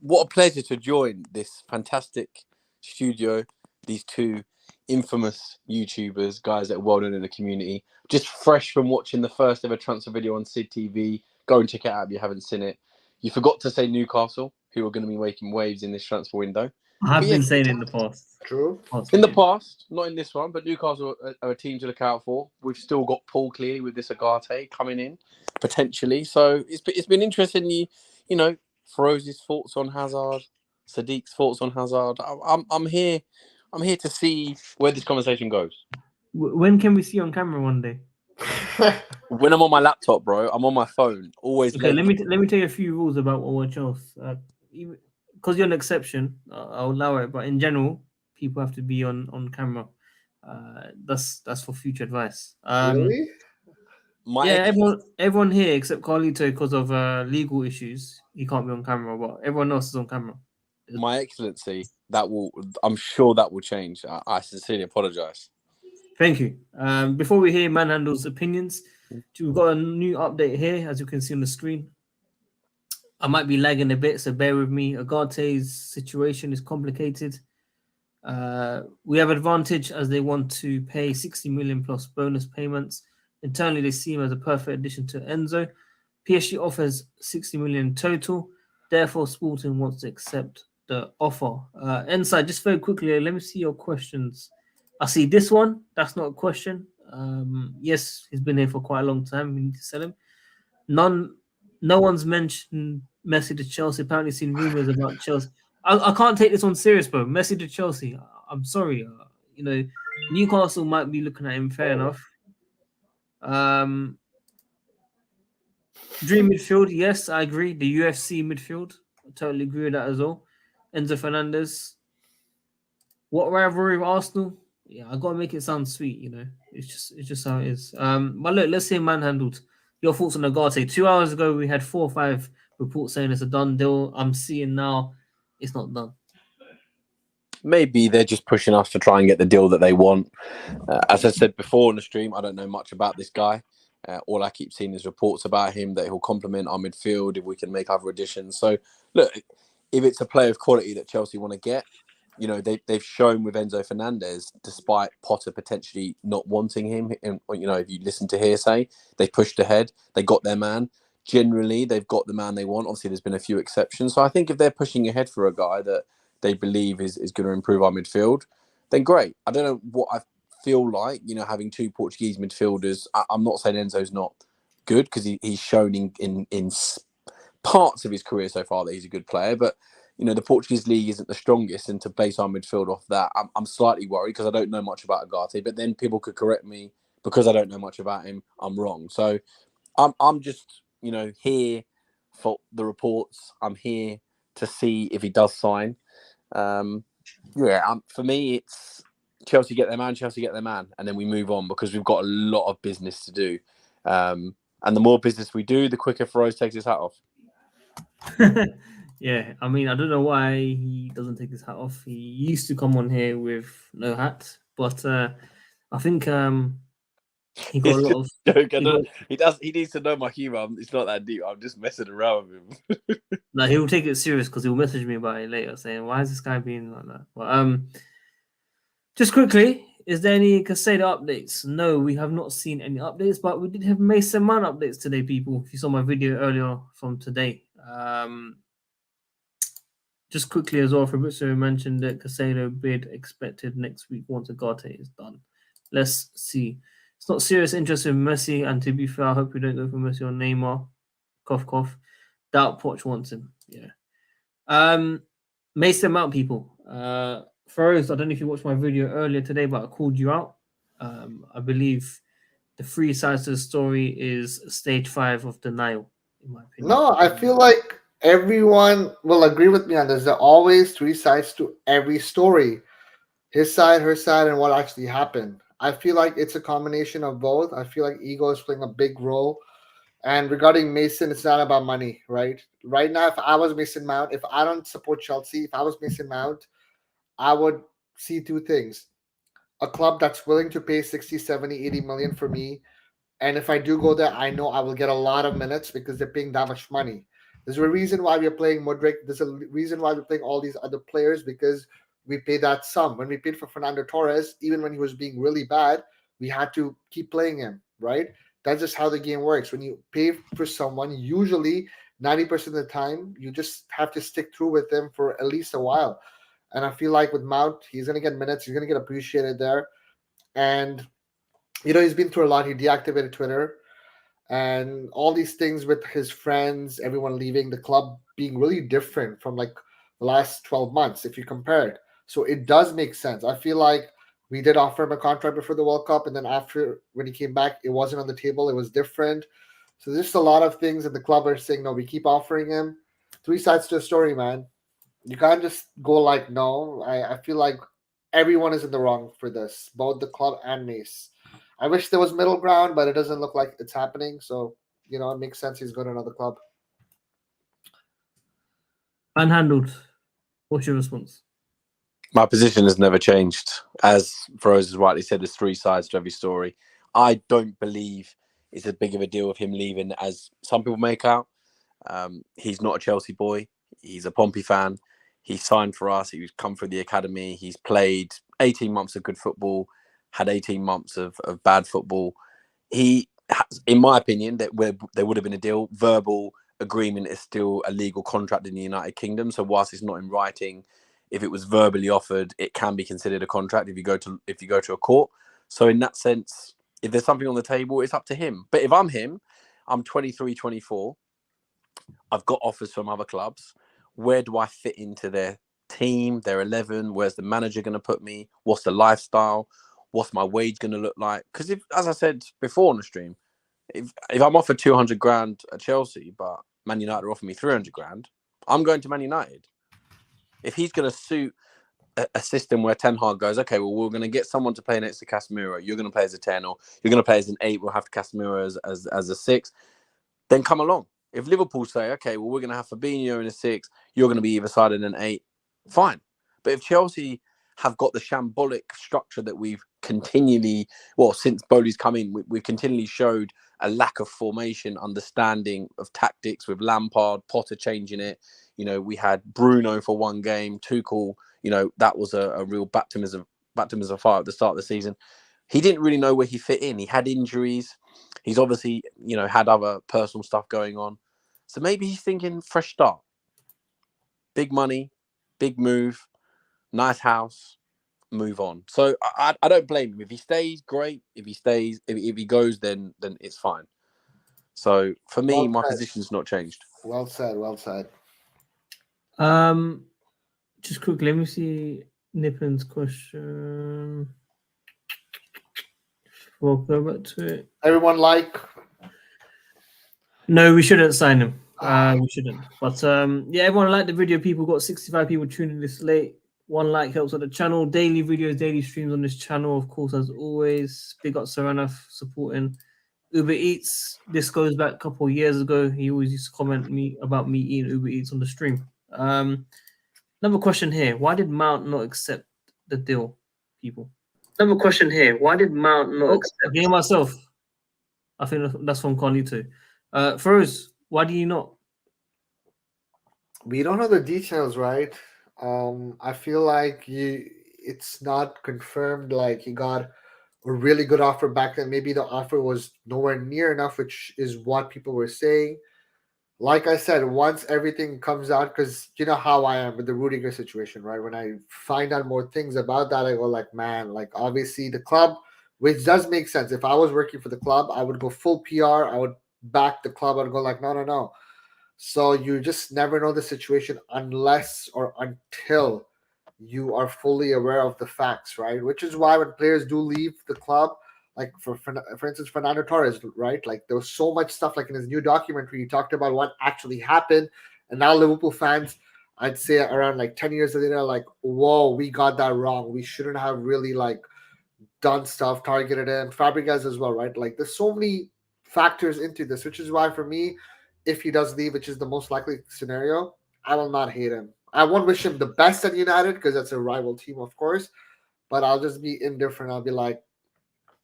What a pleasure to join this fantastic studio, these two infamous YouTubers, guys that are well known in the community. Just fresh from watching the first ever transfer video on Sid TV. Go and check it out if you haven't seen it. You forgot to say Newcastle, who are going to be making waves in this transfer window. I have been saying in the past. True. In the past, not in this one, but Newcastle are a team to look out for. We've still got Paul clearly with this Ugarte coming in potentially. So it's been interesting. You know, Feroz's thoughts on Hazard, Sadiq's thoughts on Hazard. I'm here to see where this conversation goes. When can we see on camera one day? When I'm on my laptop, bro, I'm on my phone. Always. Okay, let me tell you a few rules about WorldWideChels. Because you're an exception, I'll allow it. But in general, people have to be on camera. That's for future advice. Really? Everyone here except Carlito, because of legal issues, he can't be on camera. But everyone else is on camera. My Excellency, I'm sure that will change. I sincerely apologize. Thank you. Before we hear Manhandle's opinions, we've got a new update here, as you can see on the screen. I might be lagging a bit, so bear with me. Ugarte's situation is complicated. We have advantage as they want to pay 60 million plus bonus payments. Internally, they see him as a perfect addition to Enzo. PSG offers 60 million total. Therefore, Sporting wants to accept the offer. Inside, just very quickly, let me see your questions. I see this one. That's not a question. Yes, he's been here for quite a long time. We need to sell him. No one's mentioned Messi to Chelsea. Apparently, seen rumors about Chelsea. I can't take this one serious, bro. Messi to Chelsea. I'm sorry. Newcastle might be looking at him. Fair enough. Dream midfield. Yes, I agree. The UFC midfield. I totally agree with that as well. Enzo Fernandez. What rivalry with Arsenal? Yeah, I gotta make it sound sweet. You know, it's just how it is. But look, let's say Manhandled. Your thoughts on Ugarte? 2 hours ago, we had 4 or 5 reports saying it's a done deal. I'm seeing now it's not done. Maybe they're just pushing us to try and get the deal that they want. As I said before on the stream, I don't know much about this guy. All I keep seeing is reports about him that he'll complement our midfield if we can make other additions. So, look, if it's a player of quality that Chelsea want to get, you know, they've shown with Enzo Fernandez, despite Potter potentially not wanting him, and, you know, if you listen to hearsay, they pushed ahead, they got their man. Generally, they've got the man they want. Obviously, there's been a few exceptions. So I think if they're pushing ahead for a guy that they believe is going to improve our midfield, then great. I don't know what I feel like, you know, having two Portuguese midfielders. I'm not saying Enzo's not good, because he's shown in parts of his career so far that he's a good player, but you know, the Portuguese league isn't the strongest, and to base our midfield off that, I'm slightly worried, because I don't know much about Ugarte, but then people could correct me because I don't know much about him. I'm wrong. So I'm just, you know, here for the reports. I'm here to see if he does sign. For me, it's Chelsea get their man, Chelsea get their man, and then we move on, because we've got a lot of business to do. And the more business we do, the quicker Feroz takes his hat off. Yeah, I mean, I don't know why he doesn't take his hat off. He used to come on here with no hat, but I think he got a lot of. Joke. He needs to know my humor. It's not that deep. I'm just messing around with him. No, he'll take it serious, because he'll message me about it later, saying, "Why is this guy being like that?" But just quickly, is there any Casado updates? No, we have not seen any updates, but we did have Mason Mount updates today, people. If you saw my video earlier from today, just quickly as well, Fabrizio mentioned that Casado bid expected next week once Ugarte is done. Let's see. It's not serious interest in Messi, and to be fair, I hope we don't go for Messi or Neymar. Cough, cough. Doubt Poch wants him. Yeah. Mason Mount, people. Feroz, I don't know if you watched my video earlier today, but I called you out. I believe the three sides to the story is stage 5 of denial, in my opinion. No, I feel like everyone will agree with me on this. There are always three sides to every story: his side, her side, and what actually happened. I feel like it's a combination of both. I feel like ego is playing a big role. And regarding Mason, it's not about money, right? Right now, if I was Mason Mount, if I don't support Chelsea, if I was Mason Mount, I would see two things: a club that's willing to pay 60, 70, 80 million for me. And if I do go there, I know I will get a lot of minutes because they're paying that much money. There's a reason why we're playing Modric. There's a reason why we're playing all these other players, because we pay that sum. When we paid for Fernando Torres, even when he was being really bad, we had to keep playing him, right? That's just how the game works. When you pay for someone, usually 90% of the time, you just have to stick through with them for at least a while. And I feel like with Mount, he's going to get minutes. He's going to get appreciated there. And, you know, he's been through a lot. He deactivated Twitter and all these things with his friends, everyone leaving, the club being really different from like the last 12 months, if you compare it. So it does make sense. I feel like we did offer him a contract before the World Cup, and then after, when he came back, it wasn't on the table. It was different. So there's just a lot of things that the club are saying, no, we keep offering him. Three sides to a story, man. You can't just go like, no. I feel like everyone is in the wrong for this, both the club and Mace. I wish there was middle ground, but it doesn't look like it's happening. So, you know, it makes sense he's going to another club. Unhandled. What's your response? My position has never changed. As Feroz has rightly said, there's three sides to every story. I don't believe it's as big of a deal with him leaving as some people make out. He's not a Chelsea boy. He's a Pompey fan. He signed for us. He's come through the academy. He's played 18 months of good football, had 18 months of bad football. He has, in my opinion, that there would have been a deal. Verbal agreement is still a legal contract in the United Kingdom. So whilst it's not in writing, if it was verbally offered, it can be considered a contract if you go to a court. So in that sense, if there's something on the table, it's up to him. But if I'm him, I'm 23, 24. I've got offers from other clubs. Where do I fit into their team, their 11? Where's the manager going to put me? What's the lifestyle? What's my wage going to look like? Because if, as I said before on the stream, if I'm offered 200 grand at Chelsea, but Man United are offering me 300 grand, I'm going to Man United. If he's going to suit a system where Ten Hag goes, okay, well, we're going to get someone to play next to Casemiro. You're going to play as a 10, or you're going to play as an 8. We'll have Casemiro as a 6. Then come along. If Liverpool say, okay, well, we're going to have Fabinho in a 6, you're going to be either side in an 8, fine. But if Chelsea have got the shambolic structure that we've continually, well, since Bowley's come in, we've continually showed a lack of formation, understanding of tactics with Lampard, Potter changing it. You know, we had Bruno for one game, Tuchel. You know, that was a real baptism of fire at the start of the season. He didn't really know where he fit in. He had injuries. He's obviously, you know, had other personal stuff going on. So maybe he's thinking fresh start. Big money, big move, nice house, move on. So I don't blame him. If he stays, great. If he goes, then it's fine. So for me, my position's not changed. Well said. Well said. Just quickly, let me see Nippin's question. We'll go back to it. Everyone like? No, we shouldn't sign him. We shouldn't. But yeah, everyone liked the video. People got 65 people tuning this late. One like helps on the channel. Daily videos, daily streams on this channel, of course, as always. Big up Saranaf supporting Uber Eats. This goes back a couple of years ago. He always used to comment about me eating Uber Eats on the stream. Another question here. Why did Mount not accept the deal, people? Another question here. Why did Mount not accept? Again, myself. I think that's from Carlito. Feroz, why do you not? We don't know the details, right? I feel like it's not confirmed. Like he got a really good offer back then. Maybe the offer was nowhere near enough, which is what people were saying. Like I said, once everything comes out, because you know how I am with the Rudiger situation, right? When I find out more things about that, I go like, man, like obviously the club, which does make sense. If I was working for the club, I would go full PR. I would back the club. I'd go like, no. So you just never know the situation unless or until you are fully aware of the facts, right? Which is why when players do leave the club, like for instance, Fernando Torres, right? Like there was so much stuff like in his new documentary, he talked about what actually happened. And now Liverpool fans, I'd say around like 10 years later, like, whoa, we got that wrong. We shouldn't have really like done stuff, targeted him, Fabregas as well, right? Like there's so many factors into this, which is why for me, if he does leave, which is the most likely scenario, I will not hate him. I won't wish him the best at United because that's a rival team, of course, but I'll just be indifferent. I'll be like,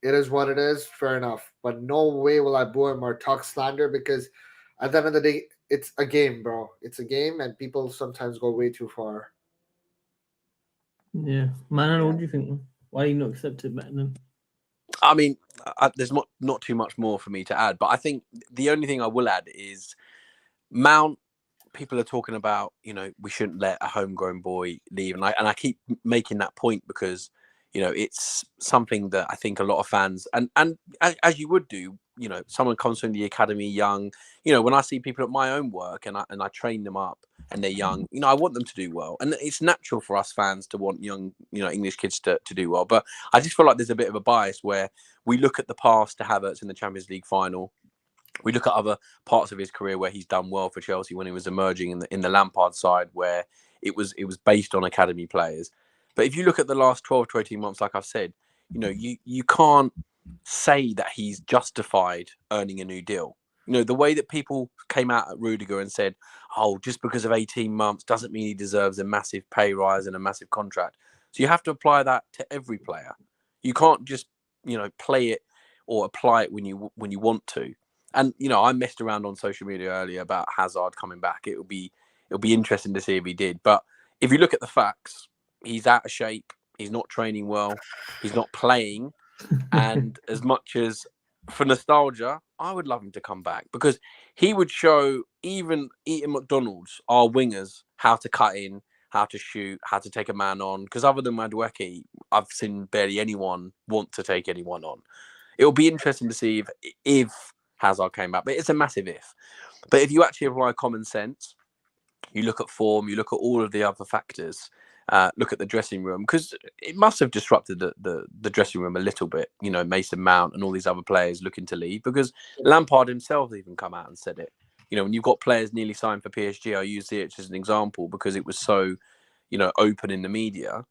it is what it is, fair enough. But no way will I boo him or talk slander because at the end of the day, it's a game, bro. It's a game, and people sometimes go way too far. Yeah. Manuel, what do you think? Why do you not accept it back then? I mean, there's not too much more for me to add, but I think the only thing I will add is Mount. People are talking about, you know, we shouldn't let a homegrown boy leave, and I keep making that point because, you know, it's something that I think a lot of fans and as you would do, you know, someone comes from the academy young, you know, when I see people at my own work and I train them up and they're young, you know, I want them to do well, and it's natural for us fans to want young, you know, English kids to do well. But I just feel like there's a bit of a bias where we look at the past to Havertz in the Champions League final. We look at other parts of his career where he's done well for Chelsea when he was emerging in the Lampard side, where it was based on academy players. But if you look at the last 12 to 18 months, like I've said, you know, you can't say that he's justified earning a new deal. You know, the way that people came out at Rudiger and said, oh, just because of 18 months doesn't mean he deserves a massive pay rise and a massive contract. So you have to apply that to every player. You can't just, you know, play it or apply it when you want to. And, you know, I messed around on social media earlier about Hazard coming back. It'll be interesting to see if he did. But if you look at the facts, he's out of shape. He's not training well. He's not playing. And as much as for nostalgia, I would love him to come back because he would show even eating McDonald's, our wingers, how to cut in, how to shoot, how to take a man on. Because other than Madueke, I've seen barely anyone want to take anyone on. It'll be interesting to see if Hazard came back, but it's a massive if. But if you actually apply common sense, you look at form, you look at all of the other factors, look at the dressing room, because it must have disrupted the dressing room a little bit, you know, Mason Mount and all these other players looking to leave, because Lampard himself even come out and said it. You know, when you've got players nearly signed for PSG, I use it as an example because it was so, you know, open in the media.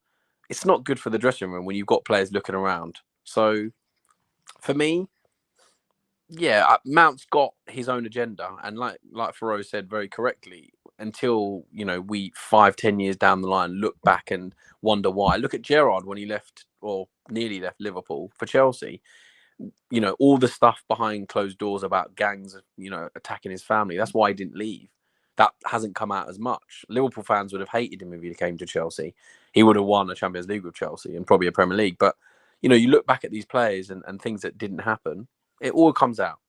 It's not good for the dressing room when you've got players looking around. So for me, yeah, Mount's got his own agenda, and like Feroz said very correctly, until, you know, we 5-10 years down the line look back and wonder why. Look at Gerrard when he left or nearly left Liverpool for Chelsea. all the stuff behind closed doors about gangs, attacking his family. That's why he didn't leave. That hasn't come out as much. Liverpool fans would have hated him if he came to Chelsea. He would have won a Champions League with Chelsea and probably a Premier League. But, you look back at these players and things that didn't happen, it all comes out.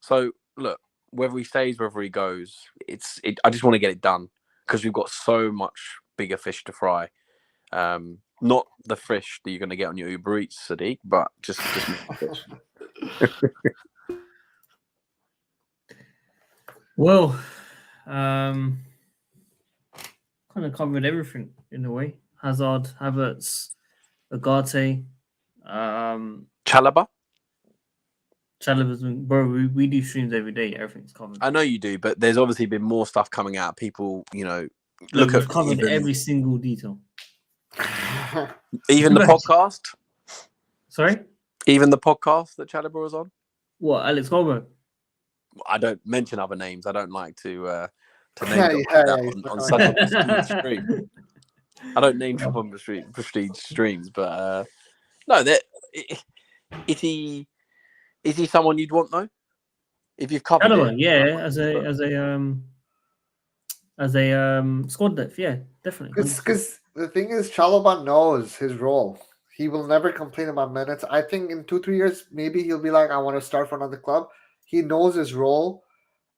So, look, whether he stays, whether he goes, I just want to get it done because we've got so much bigger fish to fry. Not the fish that you're going to get on your Uber Eats, Sadiq, but just fish. Well, kind of covered everything in a way. Hazard, Havertz, Ugarte, Chalobah? Chalobah's bro. We do streams every day. Everything's covered. I know you do, but there's obviously been more stuff coming out. People, Look, we've covered every single detail. Even the podcast. Sorry. Even the podcast that Chalobah was on. What, Alex Goldberg? I don't mention other names. I don't like to name drop on such a prestige stream. I don't name drop on prestige streams, but no, is he someone you'd want though? If you've covered it, yeah, as a squad depth, yeah, definitely. Because the thing is, Chalobah knows his role. He will never complain about minutes. I think in 2-3 years, maybe he'll be like, I want to start for another club. He knows his role.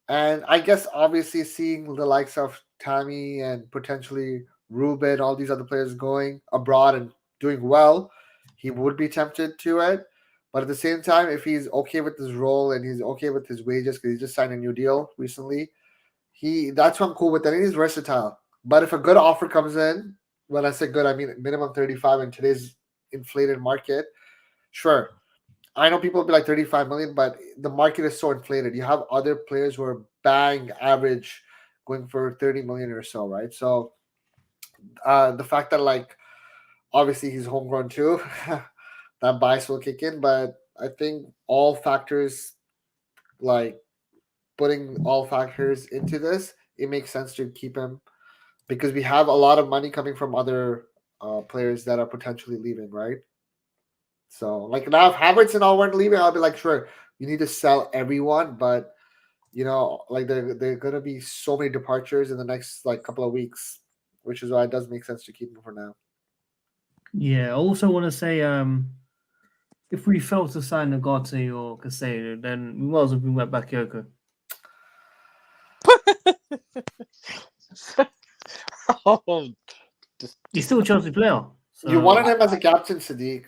And I guess obviously seeing the likes of Tammy and potentially Ruben, all these other players going abroad and doing well, he would be tempted to it. But at the same time, if he's okay with his role and he's okay with his wages, because he just signed a new deal recently, that's what I'm cool with. And he's versatile. But if a good offer comes in, when I say good, I mean minimum 35 in today's inflated market, sure. I know people will be like 35 million, but the market is so inflated. You have other players who are bang average going for 30 million or so, right? So the fact that obviously he's homegrown too, that bias will kick in. But I think all factors, putting all factors into this, it makes sense to keep him because we have a lot of money coming from other players that are potentially leaving, right? So, now if Havertz and all weren't leaving, I'll be like, sure, you need to sell everyone, but there are gonna be so many departures in the next couple of weeks, which is why it does make sense to keep him for now. Yeah, I also want to say, if we fail to sign Ugarte or Casado, then we might as well bring back Bakayoko. He's still a Chelsea player. So. You wanted him as a captain, Sadiq.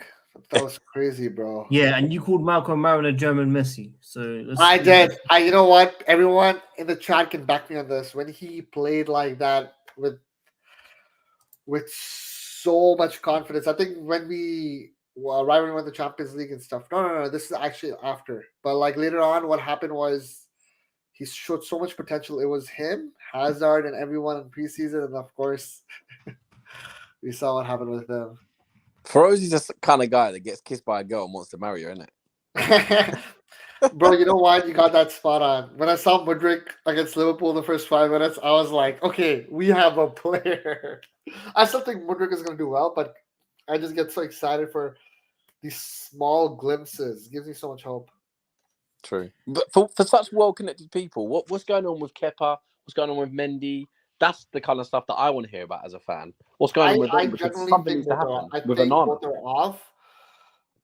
That was crazy, bro. Yeah, and you called Malcolm Marin a German Messi. So I did. You know what? Everyone in the chat can back me on this. When he played like that with so much confidence, I think when we won the Champions League and stuff. No. This is actually after. But later on, what happened was he showed so much potential. It was him, Hazard, and everyone in preseason, and of course, we saw what happened with them. Feroz is just the kind of guy that gets kissed by a girl and wants to marry her, isn't it? Bro, you know what? You got that spot on. When I saw Mudryk against Liverpool in the first 5 minutes, I was like, okay, we have a player. I still think Mudryk is going to do well, but I just get so excited for these small glimpses. It gives me so much hope. True. But for such well-connected people, what's going on with Kepa? What's going on with Mendy? That's the kind of stuff that I want to hear about as a fan. What's going on with them? I generally think both are off,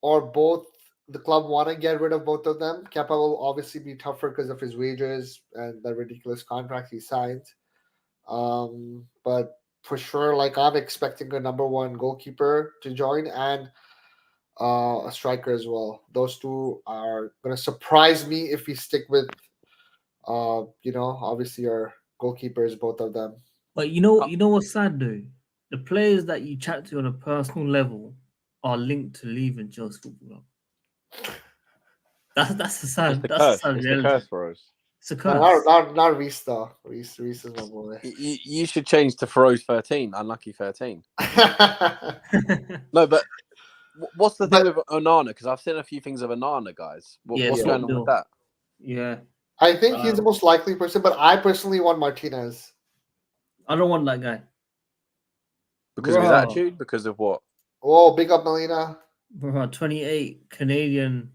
or both the club want to get rid of both of them. Kepa will obviously be tougher because of his wages and the ridiculous contract he signed. But for sure, I'm expecting a number one goalkeeper to join and a striker as well. Those two are going to surprise me if we stick with, obviously our goalkeepers, both of them. But you know what's sad though? The players that you chat to on a personal level are linked to leaving Chelsea Football Club. That's a sad. That's a curse for us. It's a curse. Not Reece though. Reece is my boy. You should change to Feroz 13. Unlucky 13. No, but what's the thing with Onana? Because I've seen a few things of Onana, guys. What's going on with that? Yeah. I think he's the most likely person, but I personally want Martinez. I don't want that guy. Because of his attitude? Because of what? Oh, big up Melina. Bro, 28 Canadian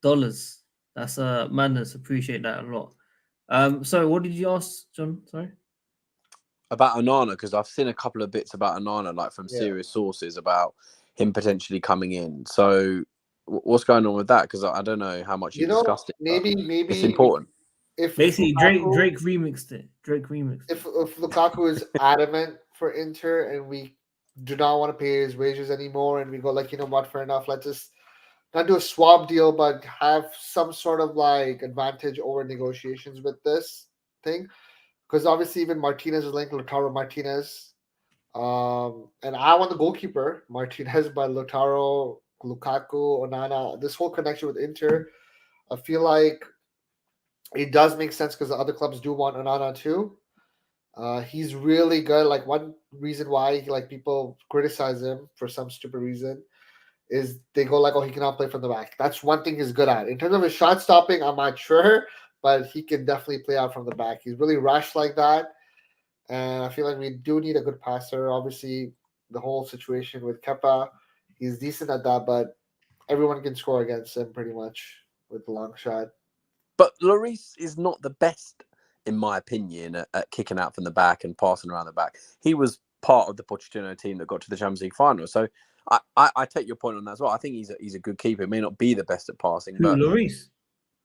dollars. That's madness. Appreciate that a lot. Sorry, what did you ask, John? Sorry. About Onana, because I've seen a couple of bits about Onana, like from serious sources about him potentially coming in. So what's going on with that? Because I don't know how much you discussed it. Maybe it's important. If Basically, Lukaku, Drake remixed it. Drake remixed. If Lukaku is adamant for Inter and we do not want to pay his wages anymore, and we go like, you know what, fair enough, let's just not do a swap deal, but have some sort of like advantage over negotiations with this thing. Because obviously, even Martinez is linked to Lautaro Martinez. And I want the goalkeeper, Martinez, by Lautaro, Lukaku, Onana. This whole connection with Inter, I feel like it does make sense because the other clubs do want Onana too. He's really good. Like one reason why like people criticize him for some stupid reason is they go like, oh, he cannot play from the back. That's one thing he's good at. In terms of his shot stopping, I'm not sure, but he can definitely play out from the back. He's really rushed like that. And I feel like we do need a good passer. Obviously, the whole situation with Kepa, he's decent at that, but everyone can score against him pretty much with the long shot. But Lloris is not the best, in my opinion, at kicking out from the back and passing around the back. He was part of the Pochettino team that got to the Champions League final. So I take your point on that as well. I think he's a good keeper. He may not be the best at passing, but Lloris?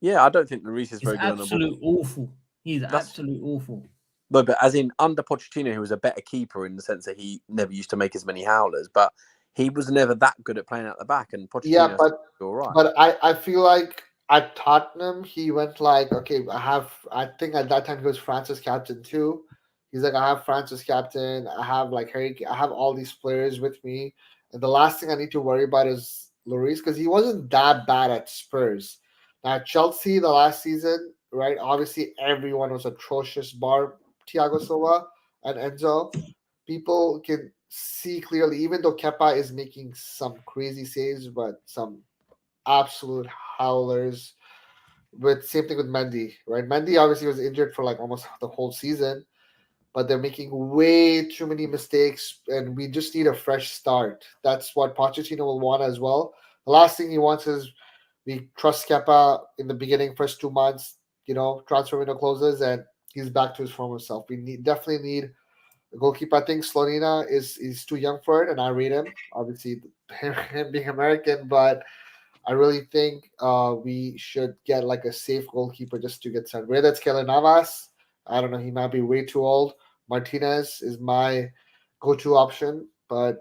Yeah, I don't think Lloris is very good on the ball. Absolute awful. He's absolute awful. No, but as in under Pochettino, he was a better keeper in the sense that he never used to make as many howlers, but he was never that good at playing out the back. And Pochettino, all right. But I feel like at Tottenham, he went like, okay, I think at that time he was France's captain too. He's like, I have France's captain. I have like Harry. I have all these players with me. And the last thing I need to worry about is Lloris because he wasn't that bad at Spurs. Now, Chelsea, the last season, right? Obviously, everyone was atrocious, bar Thiago Silva and Enzo. People can see clearly, even though Kepa is making some crazy saves, but some absolute howlers. With same thing with Mendy, right? Mendy obviously was injured for like almost the whole season, but they're making way too many mistakes, and we just need a fresh start. That's what Pochettino will want as well. The last thing he wants is we trust Kepa in the beginning, first 2 months, transfer window closes, and he's back to his former self. We definitely need a goalkeeper. I think Slonina is too young for it, and I rate him. Obviously, him being American, but I really think we should get like a safe goalkeeper just to get started. Whether that's Keylor Navas, I don't know. He might be way too old. Martinez is my go-to option, but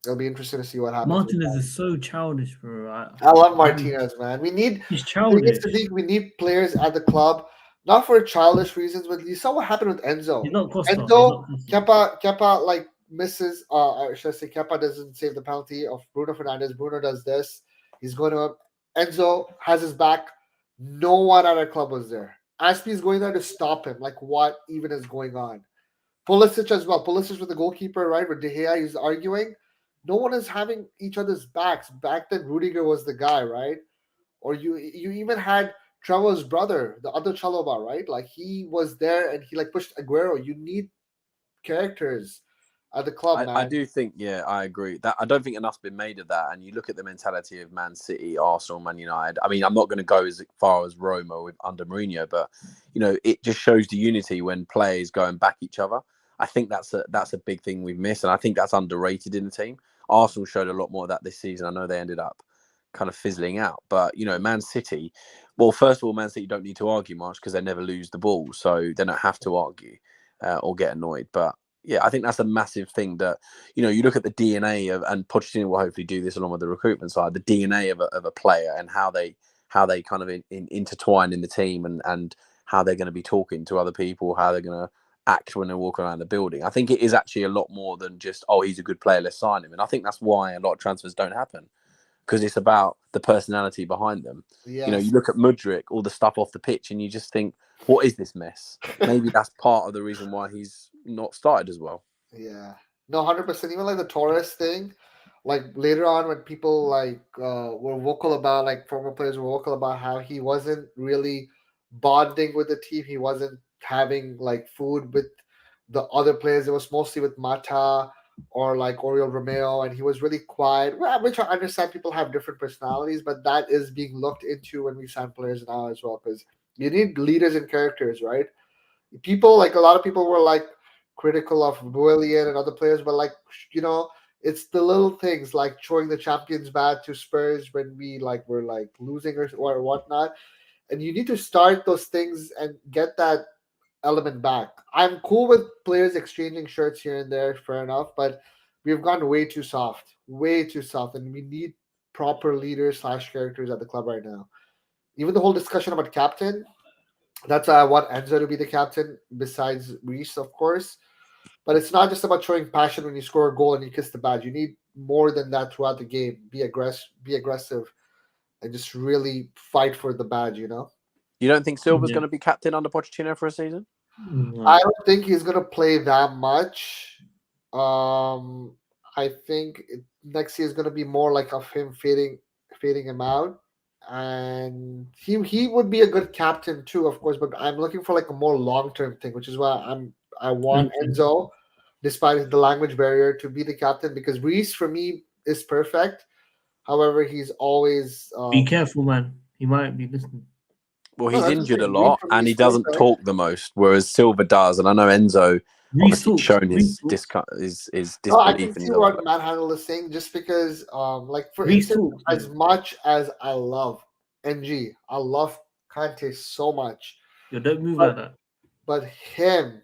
it'll be interesting to see what happens. Martinez is so childish, bro. I love Martinez, man. He's childish. We need players at the club, not for childish reasons, but you saw what happened with Enzo. He's not Costa. Enzo, Kepa like misses. Should I say Kepa doesn't save the penalty of Bruno Fernandes. Bruno does this. He's going to. Enzo has his back. No one at our club was there. Aspie is going there to stop him. Like, what even is going on? Pulisic as well. Pulisic with the goalkeeper, right? With De Gea, he's arguing. No one is having each other's backs. Back then, Rudiger was the guy, right? Or you even had Trevor's brother, the other Chalobah, right? Like, he was there and he, like, pushed Aguero. You need characters at the club, man. I do think, I agree. That I don't think enough's been made of that. And you look at the mentality of Man City, Arsenal, Man United. I mean, I'm not going to go as far as Roma under Mourinho, but, it just shows the unity when players go and back each other. I think that's a big thing we've missed, and I think that's underrated in the team. Arsenal showed a lot more of that this season. I know they ended up kind of fizzling out, but Man City. Well, first of all, Man City don't need to argue much because they never lose the ball, so they don't have to argue or get annoyed. But I think that's a massive thing that you look at the DNA of, and Pochettino will hopefully do this along with the recruitment side, the DNA of a player and how they kind of intertwine in the team and how they're going to be talking to other people, how they're going to act when they walk around the building. I think it is actually a lot more than just, he's a good player, let's sign him. And I think that's why a lot of transfers don't happen, because it's about the personality behind them. Yes. You look at Mudryk, all the stuff off the pitch, and you just think, what is this mess? Maybe that's part of the reason why he's not started as well. Yeah. No, 100%. Even like the Torres thing, like later on when people were vocal about, like former players were vocal about how he wasn't really bonding with the team. He wasn't having like food with the other players. It was mostly with Mata, or like Oriol Romeo, and he was really quiet. Well, which I understand people have different personalities, but that is being looked into when we sign players now as well, because you need leaders and characters, right? People like a lot of people were like critical of Willian and other players, but like it's the little things like throwing the champions bat to Spurs when we like were like losing or whatnot, and you need to start those things and get that element back. I'm cool with players exchanging shirts here and there, fair enough, but we've gone way too soft, and we need proper leaders slash characters at the club right now. Even the whole discussion about captain, that's why I want Enzo to be the captain, besides Reece, of course. But it's not just about showing passion when you score a goal and you kiss the badge. You need more than that throughout the game. Be aggressive, and just really fight for the badge. You don't think Silva's going to be captain under Pochettino for a season? I don't think he's going to play that much. I think next year is going to be more like of him fading him out, and he would be a good captain too, of course. But I'm looking for like a more long term thing, which is why I want Enzo, despite the language barrier, to be the captain, because Reece for me is perfect. However, he's always be careful, man. He might be listening. Well, he's injured a lot and he doesn't talk the most, whereas Silva does. And I know Enzo obviously shown his disbelief. No, I can see what Manhandle is saying, just because, like for instance, as much as I love NG, I love Kante so much. Yo, don't move like that. But him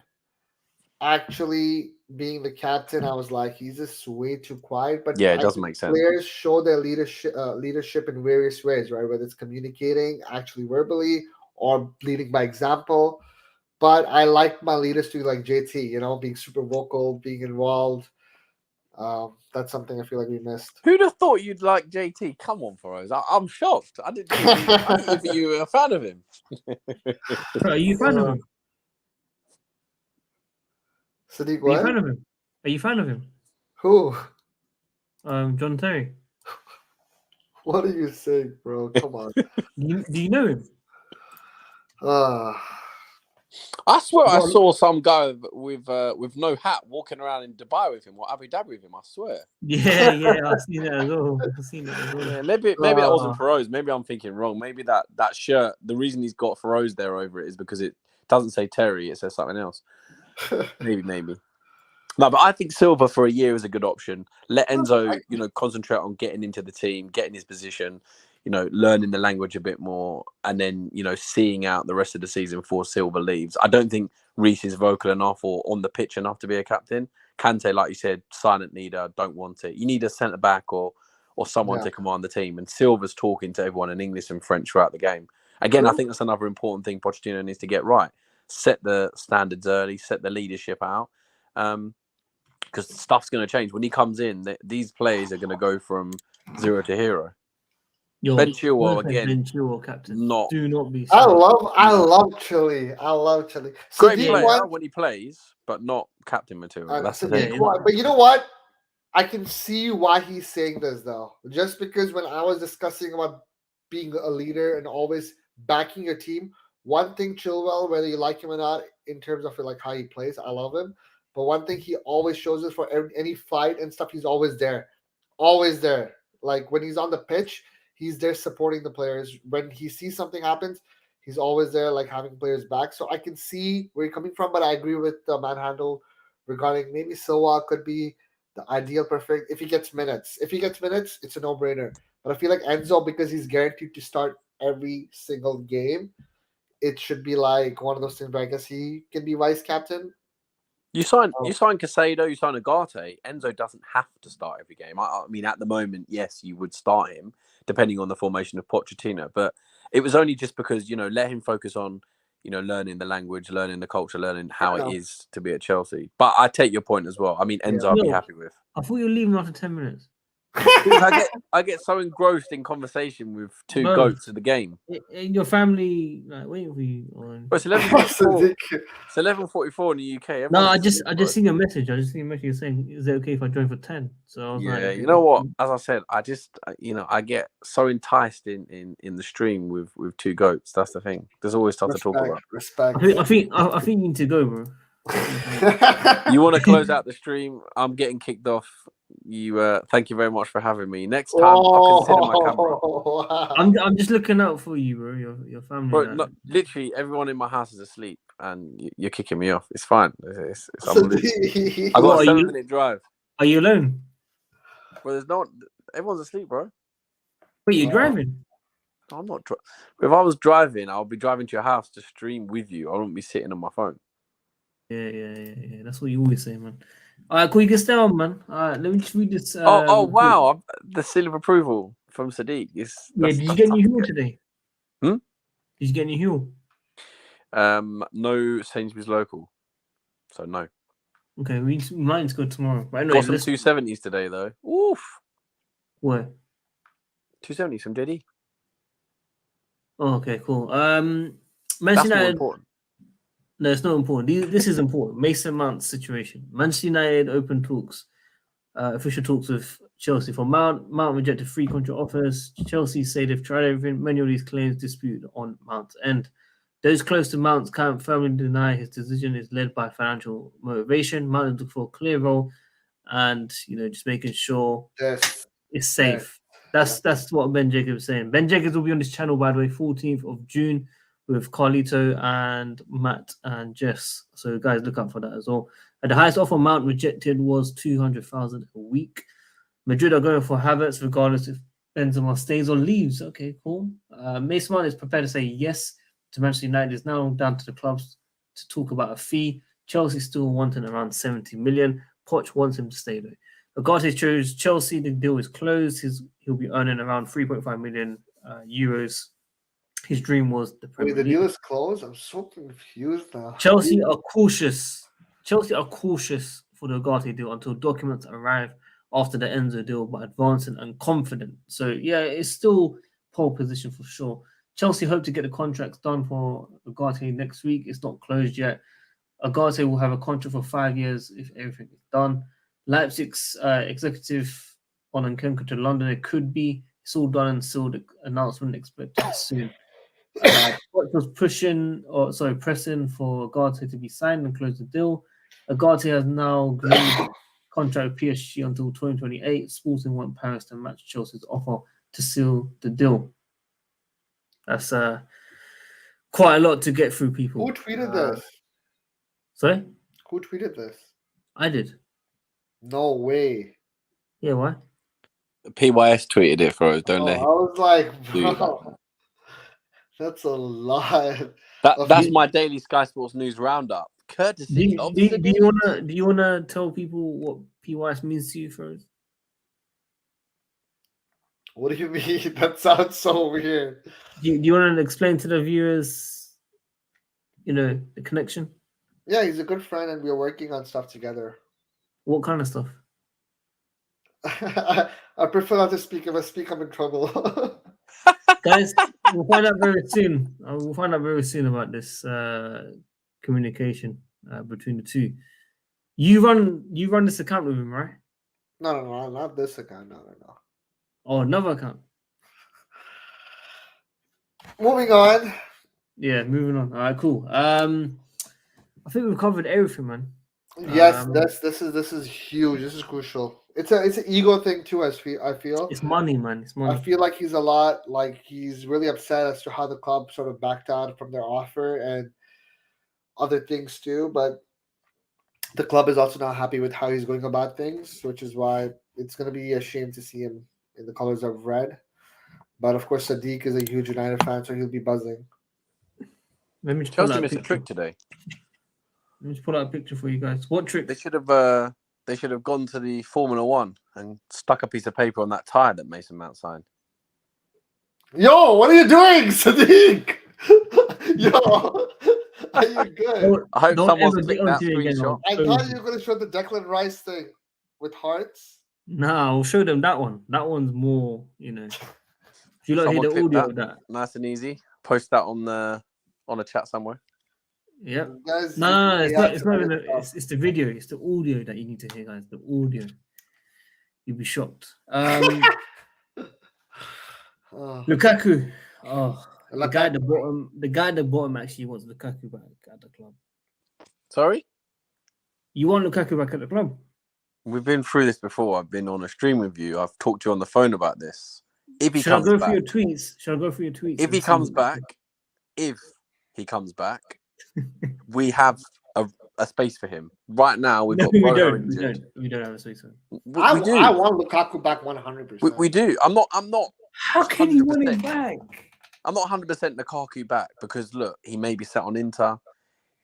actually being the captain, I was like, he's just way too quiet. But yeah, it doesn't make sense. Players show their leadership in various ways, right? Whether it's communicating actually verbally or leading by example. But I like my leaders to be like JT, being super vocal, being involved. That's something I feel like we missed. Who'd have thought you'd like JT? Come on, Feroz. I'm shocked. I didn't think you were a fan of him. Are you a fan of him? Sadiq, what? Are you a fan of him? Are you a fan of him? Who? John Terry. What are you saying, bro? Come on. Do you know him? I swear I saw some guy with no hat walking around in Dubai with him or Abu Dhabi with him. I swear. Yeah, I've seen it as well. Yeah, maybe that wasn't Feroz. Maybe I'm thinking wrong. Maybe that shirt, the reason he's got Feroz there over it is because it doesn't say Terry, it says something else. Maybe. No, but I think Silva for a year is a good option. Let Enzo, concentrate on getting into the team, getting his position, learning the language a bit more, and then, seeing out the rest of the season before Silva leaves. I don't think Reece is vocal enough or on the pitch enough to be a captain. Kante, like you said, silent leader, don't want it. You need a centre back or someone to command the team. And Silva's talking to everyone in English and French throughout the game. Again, I think that's another important thing Pochettino needs to get right. Set the standards early, set the leadership out. Because stuff's going to change. When he comes in, these players are going to go from zero to hero. Ben Chilwell again. Ben Chilwell, captain. Do not be. I love Chile. I love Chile. Great player when he plays, but not captain material. That's the thing. But you know what? I can see why he's saying this though. Just because when I was discussing about being a leader and always backing your team, one thing Chilwell, whether you like him or not, in terms of like how he plays, I love him. But one thing he always shows us for any fight and stuff, he's always there. Always there. Like when he's on the pitch, he's there supporting the players. When he sees something happens, he's always there, like having players back. So I can see where you're coming from, but I agree with the Manhandle regarding maybe Silva could be the ideal perfect if he gets minutes. If he gets minutes, it's a no-brainer. But I feel like Enzo, because he's guaranteed to start every single game, it should be like one of those things where I guess he can be vice captain. You sign Casado, you sign Ugarte. Enzo doesn't have to start every game. I mean, at the moment, yes, you would start him, depending on the formation of Pochettino. But it was only just because, let him focus on, learning the language, learning the culture, learning how it is to be at Chelsea. But I take your point as well. I mean, Enzo I'd be happy with. I thought you were leaving after 10 minutes. I get so engrossed in conversation with two goats of the game. In your family, like waiting for you. Well, it's 11:44. It's 11:44 in the UK. No, I just seen your message. I just seen a message saying, "Is it okay if I join for 10?" So I was like, you know what? As I said, I just I get so enticed in the stream with two goats. That's the thing. There's always stuff to talk about. Respect. I think you need to go, bro. You want to close out the stream? I'm getting kicked off. You thank you very much for having me. Next time I'll consider my camera. Wow. I'm just looking out for you, bro. Your family. Bro, like, no, literally everyone in my house is asleep, and you're kicking me off. It's fine. It's So unbelievable. the- I got What, a are you- 7-minute drive. Are you alone? Bro, there's no everyone's asleep, bro. Wait, you're driving? I'm not. If I was driving, I'll be driving to your house to stream with you. I wouldn't be sitting on my phone. Yeah. That's what you always say, man. All right, cool. You can stay on, man. All right, let me just read this. Oh wow! The seal of approval from Sadiq is. Yeah, did you get any Huel today? Hmm? Did you get any Huel? No Sainsbury's local, so no. Okay, we might go tomorrow. But anyway, Got some 270s today though. Oof. Where? 270s from JD. Oh, okay, cool. That's Manchester more United. important. No, it's not important. This is important. Mason Mount's situation. Manchester United open talks, official talks with Chelsea for Mount. Mount rejected 3 contract offers. Chelsea say they've tried everything. Many of these claims disputed on Mount's end. Those close to Mount's camp firmly deny his decision is led by financial motivation. Mount is looking for a clear role, and just making sure Yes. it's safe. That's what Ben Jacobs is saying. Ben Jacobs will be on this channel, by the way, 14th of June with Carlito and Matt and Jess. So guys, look out for that as well. And the highest offer Mount rejected was 200,000 a week. Madrid are going for Havertz regardless if Benzema stays or leaves. Okay, cool. Mason Mount is prepared to say yes to Manchester United. It's now down to the clubs to talk about a fee. Chelsea still wanting around 70 million. Poch wants him to stay though. Ugarte chose Chelsea. The deal is closed. He'll be earning around 3.5 million euros. His dream was the Premier Wait, the League. deal is closed? I'm so confused now. Chelsea are cautious for the Ugarte deal until documents arrive after the Enzo deal, but advancing and confident. So yeah, it's still pole position for sure. Chelsea hope to get the contracts done for Ugarte next week. It's not closed yet. Ugarte will have a contract for 5 years if everything is done. Leipzig's executive on Nkunku to London. It could be. It's all done and sealed. Announcement expected soon. Was pressing for Ugarte to be signed and close the deal. Ugarte has now agreed contract with PSG until 2028. Sporting want Paris to match Chelsea's offer to seal the deal. That's quite a lot to get through, people. Who tweeted this? Sorry? Who tweeted this? I did. No way. Yeah, why? PYS tweeted it, bro. Don't let I him was like, do that. bro, that's a lot. That's my daily Sky Sports News roundup. Courtesy of Do you wanna tell people what PYS means to you first? What do you mean? That sounds so weird. Do you want to explain to the viewers, the connection? Yeah, he's a good friend, and we're working on stuff together. What kind of stuff? I prefer not to speak. If I speak, I'm in trouble. Guys, we'll find out very soon. We'll find out very soon about this communication between the two. You run this account with him, right? No, not this account. No. Oh, another account. Moving on. Yeah, moving on. All right, cool. I think we've covered everything, man. Yes, this is huge. This is crucial. It's an ego thing too. I feel It's money, man. It's money. I feel like he's he's really upset as to how the club sort of backed out from their offer and other things too. But the club is also not happy with how he's going about things, which is why it's going to be a shame to see him in the colors of red. But of course, Sadiq is a huge United fan, so he'll be buzzing. Let me just Chelsea missed a trick today. Let me just pull out a picture for you guys. What trick? They should have gone to the Formula One and stuck a piece of paper on that tire that Mason Mount signed. Yo, what are you doing, Sadiq? Yo, are you good? I hope Don't someone's ever clicked get that onto it again, screenshot. I thought you were going to show the Declan Rice thing with hearts. Nah, I'll show them that one. That one's more, If you like hear Someone the clip audio that. of that. Nice and easy. Post that on a chat somewhere. Yeah. Guys, No, it's not. It's not even. stuff. It's the video. It's the audio that you need to hear, guys. The audio. You'll be shocked. Lukaku. Oh, the guy at the bottom. The guy at the bottom actually wants Lukaku back at the club. Sorry? You want Lukaku back at the club? We've been through this before. I've been on a stream with you. I've talked to you on the phone about this. If he Should I comes go back, through your tweets? Should I go through your tweets? if he comes back, we have a space for him. Right now, we've got Broja injured. We don't have a space for him. We do. I want Lukaku back 100%. We do. I'm not. How can you want him 100%. back? I'm not 100% Lukaku back because look, he may be set on Inter.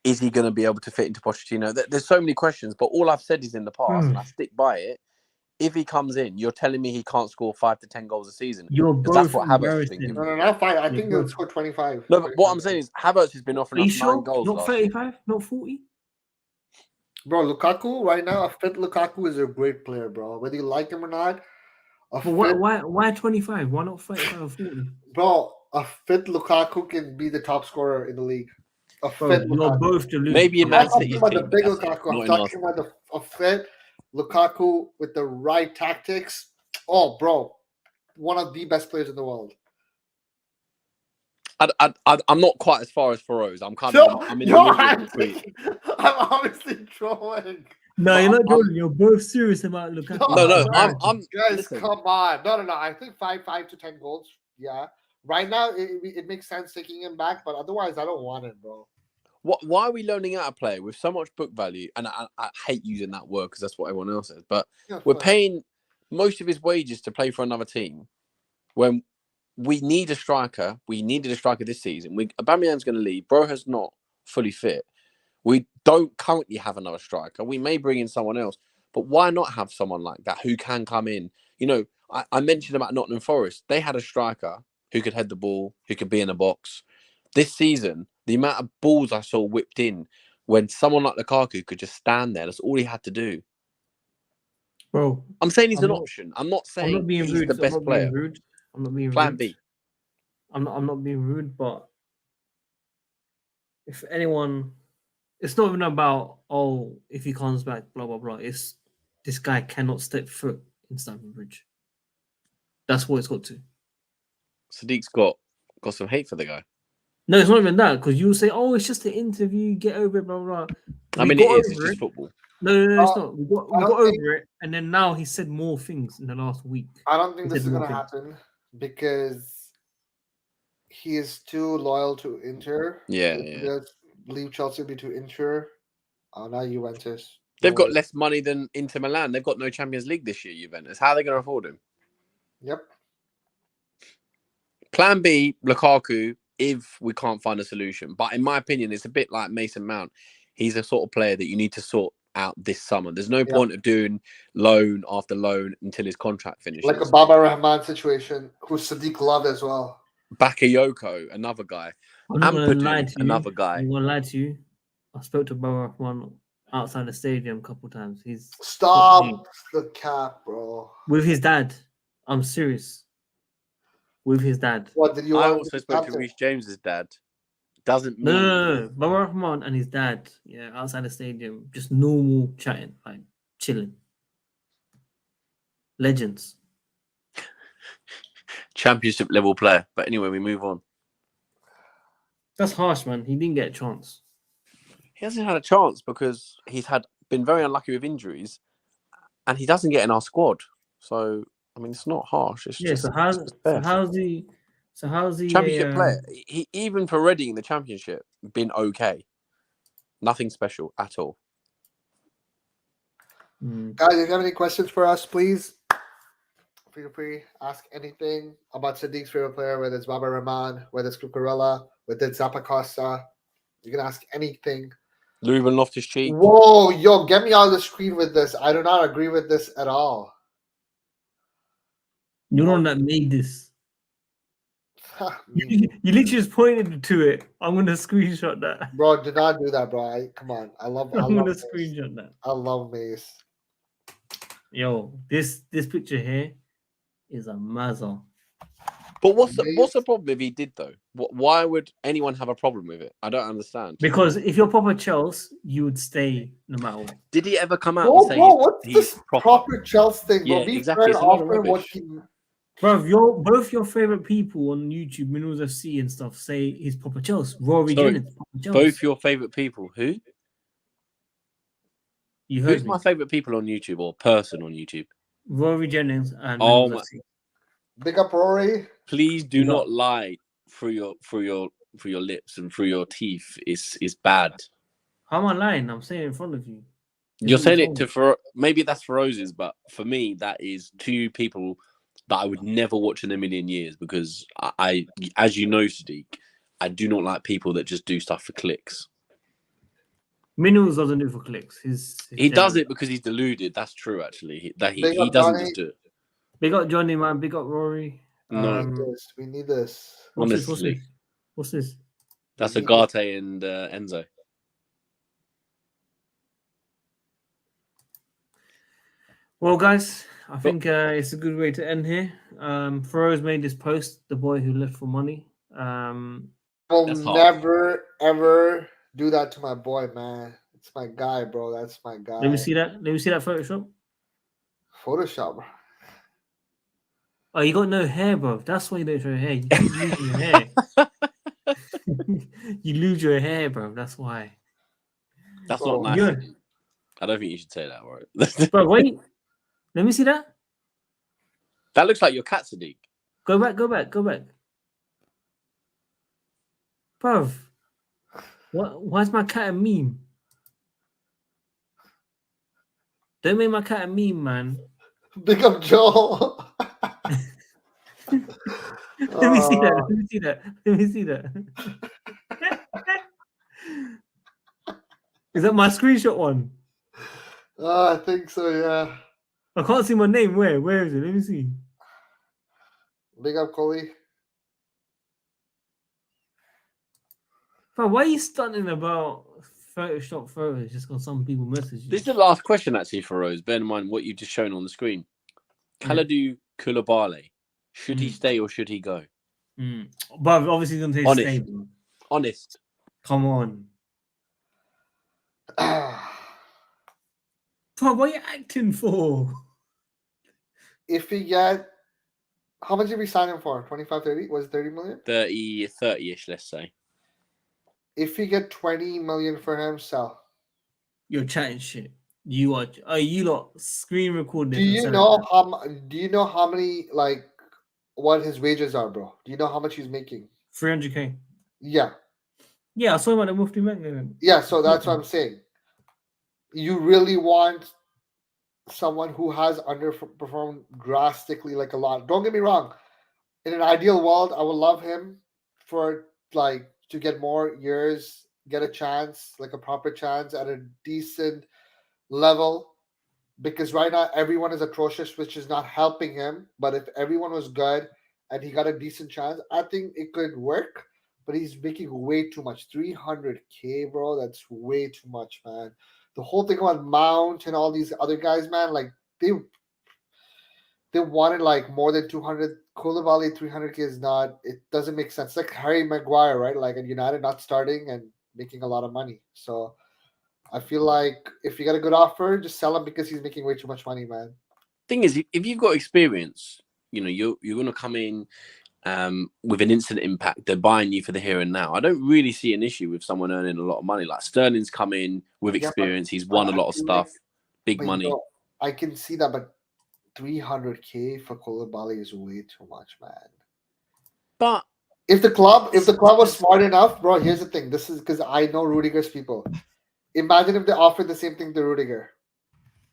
Is he going to be able to fit into Pochettino? There's so many questions, but all I've said is in the past, and I stick by it. If he comes in, you're telling me he can't score 5 to 10 goals a season. You're both that's what Havertz has been embarrassing. given. No, not 5. I think he'll score 25. No, but what I'm saying is Havertz has been Are offering you us 9 sure? goals. Not last year. 35, not 40. Bro, Lukaku right now, a fit Lukaku is a great player, bro. Whether you like him or not. But why 25? Why not 35 or 40? Bro, a fit Lukaku can be the top scorer in the league. A Bro, fit you're Lukaku. both delusional. Maybe in I'm Man not talking City's about the team. big That's it. Lukaku. I'm Not in talking about a fit Lukaku with the right tactics. Oh, bro, one of the best players in the world. I'm not quite as far as Feroz. I'm kind of. I'm in the middle of the tweet. I'm honestly trolling. No, you're not trolling. You're both serious about Lukaku. No, man. I'm. Guys, Listen. come on. No. I think 5 to 10 goals. Yeah. Right now, it makes sense taking him back, but otherwise, I don't want him, bro. Why are we loaning out a player with so much book value? And I hate using that word because that's what everyone else says. But we're paying most of his wages to play for another team when we need a striker. We needed a striker this season. Aubameyang's going to leave. Broja's not fully fit. We don't currently have another striker. We may bring in someone else, but why not have someone like that who can come in? You know, I mentioned about Nottingham Forest. They had a striker who could head the ball, who could be in a box. This season, the amount of balls I saw whipped in when someone like Lukaku could just stand there. That's all he had to do. Bro, I'm saying he's an option. I'm not saying he's rude. the best player. I'm not being Plan rude. B. I'm not being rude, but if anyone, it's not even about if he comes back, blah blah blah. It's this guy cannot step foot in Stamford Bridge. That's what it's got to. Sadiq's got some hate for the guy. No, it's not even that, because you say, "Oh, it's just an interview. Get over it." Blah blah. I mean, it is. It's just football. No, it's not. We got over it, and then now he said more things in the last week. I don't think this is going to happen because he is too loyal to Inter. Yeah. Leave Chelsea be to Inter. Now Juventus. They've got less money than Inter Milan. They've got no Champions League this year, Juventus. How are they going to afford him? Yep. Plan B, Lukaku, if we can't find a solution. But in my opinion, it's a bit like Mason Mount. He's a sort of player that you need to sort out this summer. There's no point of doing loan after loan until his contract finishes. Like a Baba Rahman situation, who Sadiq loved as well. Bakayoko, another guy. Ampadu, another guy. I'm gonna lie to you. I spoke to Baba Rahman outside the stadium a couple times. He's stop the cap, bro. With his dad. I'm serious. With his dad. What did you? I also spoke to Reece James's dad. Doesn't mean no. Baba Rahman and his dad, outside the stadium, just normal chatting, like chilling. Legends. Championship level player. But anyway, we move on. That's harsh, man. He didn't get a chance. He hasn't had a chance because he's been very unlucky with injuries, and he doesn't get in our squad. So I mean, it's not harsh. It's just so how's he championship player? He even for Reading in the championship been okay. Nothing special at all. Guys, if you have any questions for us, please feel free ask anything about Sadiq's favorite player, whether it's Baba Rahman, whether it's Cucurella, whether it's Zappacosta. You can ask anything. Ruben Loftus-Cheek. Whoa, yo, get me out of the screen with this. I do not agree with this at all. You're the one that made this. you literally just pointed to it. I'm gonna screenshot that. Bro, do not do that, bro. Come on. I'm gonna screenshot that. I love Mace. Yo, this picture here is a mazza. But what's the problem if he did though? Why would anyone have a problem with it? I don't understand. Because if you're proper Chelsea, you would stay no matter what. Did he ever come out and say what's he's this proper Chelsea thing? Yeah, exactly. It's a lot of rubbish. Bro, both your favorite people on YouTube, Minerals FC and stuff, say he's proper Chelsea. Rory Jennings, proper Chelsea. Both your favorite people, who? You heard Who's me. my favorite people on YouTube or person on YouTube? Rory Jennings and Oh Manuel my! Ugarte. Big up Rory. Please do You got- not lie through your lips and through your teeth. Is bad. How am I lying? I'm saying it in front of you. You're That's what saying you it told to me. for maybe that's for roses, but for me that is two people that I would never watch in a million years because I as you know, Sadiq, I do not like people that just do stuff for clicks. Minnows doesn't do it for clicks. He does it because he's deluded. That's true, actually. Big He up doesn't Johnny. just do it. Big up Johnny, man. Big up Rory. No. We need this. What's this? Honestly, What's this? that's We need Ugarte and Enzo. Well, guys, I think it's a good way to end here. Feroz made this post, the boy who left for money. Will That's hard. never ever do that to my boy, man. It's my guy, bro. That's my guy. Let me see that. Let me see that Photoshop. Photoshop, bro. Oh, you got no hair, bro. That's why you don't show hair. You keep losing your hair. You lose your hair, bro. That's why. That's Bro, not nice. Yeah. I don't think you should say that, right? Bro, wait. Let me see that. That looks like your cat, Sadiq. Go back. Bro, why's my cat a meme? Don't make my cat a meme, man. Big up Joe. Let me see that. Let me see that. Is that my screenshot one? I think so, yeah. I can't see my name. Where is it? Let me see. Big up Coley. Bro, why are you stunning about Photoshop photos just because some people message you? This is the last question, actually, for Rose. Bear in mind what you've just shown on the screen. Kalidou Koulibaly. Should he stay or should he go? But obviously, he's going to Honest. stay. Bro. Honest. Come on. Bro, what are you acting for? If we get, how much did we sign him for? 25, 30? Was it 30 million? 30-ish, let's say. If we get 20 million for him, sell. You're chatting shit. You are. Oh, you lot screen recording. Do you know how many, like, what his wages are, bro? Do you know how much he's making? 300k. Yeah. Yeah, I saw him at the Mufti Magnet. Yeah, so that's what I'm saying. You really want someone who has underperformed drastically, like a lot. Don't get me wrong. In an ideal world, I would love him for, like, to get more years, get a chance, like a proper chance at a decent level. Because right now everyone is atrocious, which is not helping him. But if everyone was good and he got a decent chance, I think it could work. But he's making way too much. 300k, bro. That's way too much, man. The whole thing about Mount and all these other guys, man, like they wanted like more than 200. Koulibaly 300k is not. It doesn't make sense. Like Harry Maguire, right? Like at United, not starting and making a lot of money. So I feel like if you get a good offer, just sell him because he's making way too much money, man. Thing is, if you've got experience, you know you're going to come in with an instant impact. They're buying you for the here and now. I don't really see an issue with someone earning a lot of money. Like Sterling's come in with experience. He's won a lot of stuff, big money. I can see that, but 300k for Koulibaly is way too much, man. But if the club was smart enough, bro, here's the thing. This is because I know Rudiger's people. Imagine if they offered the same thing to Rudiger.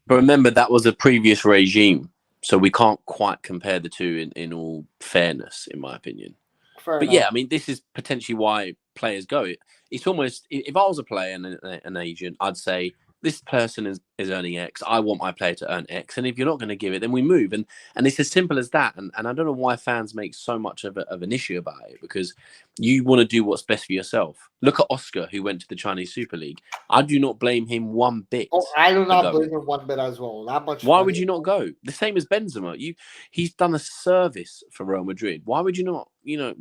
But remember, that was a previous regime. So we can't quite compare the two in all fairness, in my opinion. Fair but enough. yeah, I mean, this is potentially why players go. It's almost, if I was a player and an agent, I'd say, this person is earning X. I want my player to earn X. And if you're not going to give it, then we move. And it's as simple as that. And I don't know why fans make so much of an issue about it, because you want to do what's best for yourself. Look at Oscar, who went to the Chinese Super League. I do not blame him one bit. Oh, I do not blame him one bit as well. Not much. Why would you not go? The same as Benzema. He's done a service for Real Madrid. Why would you not?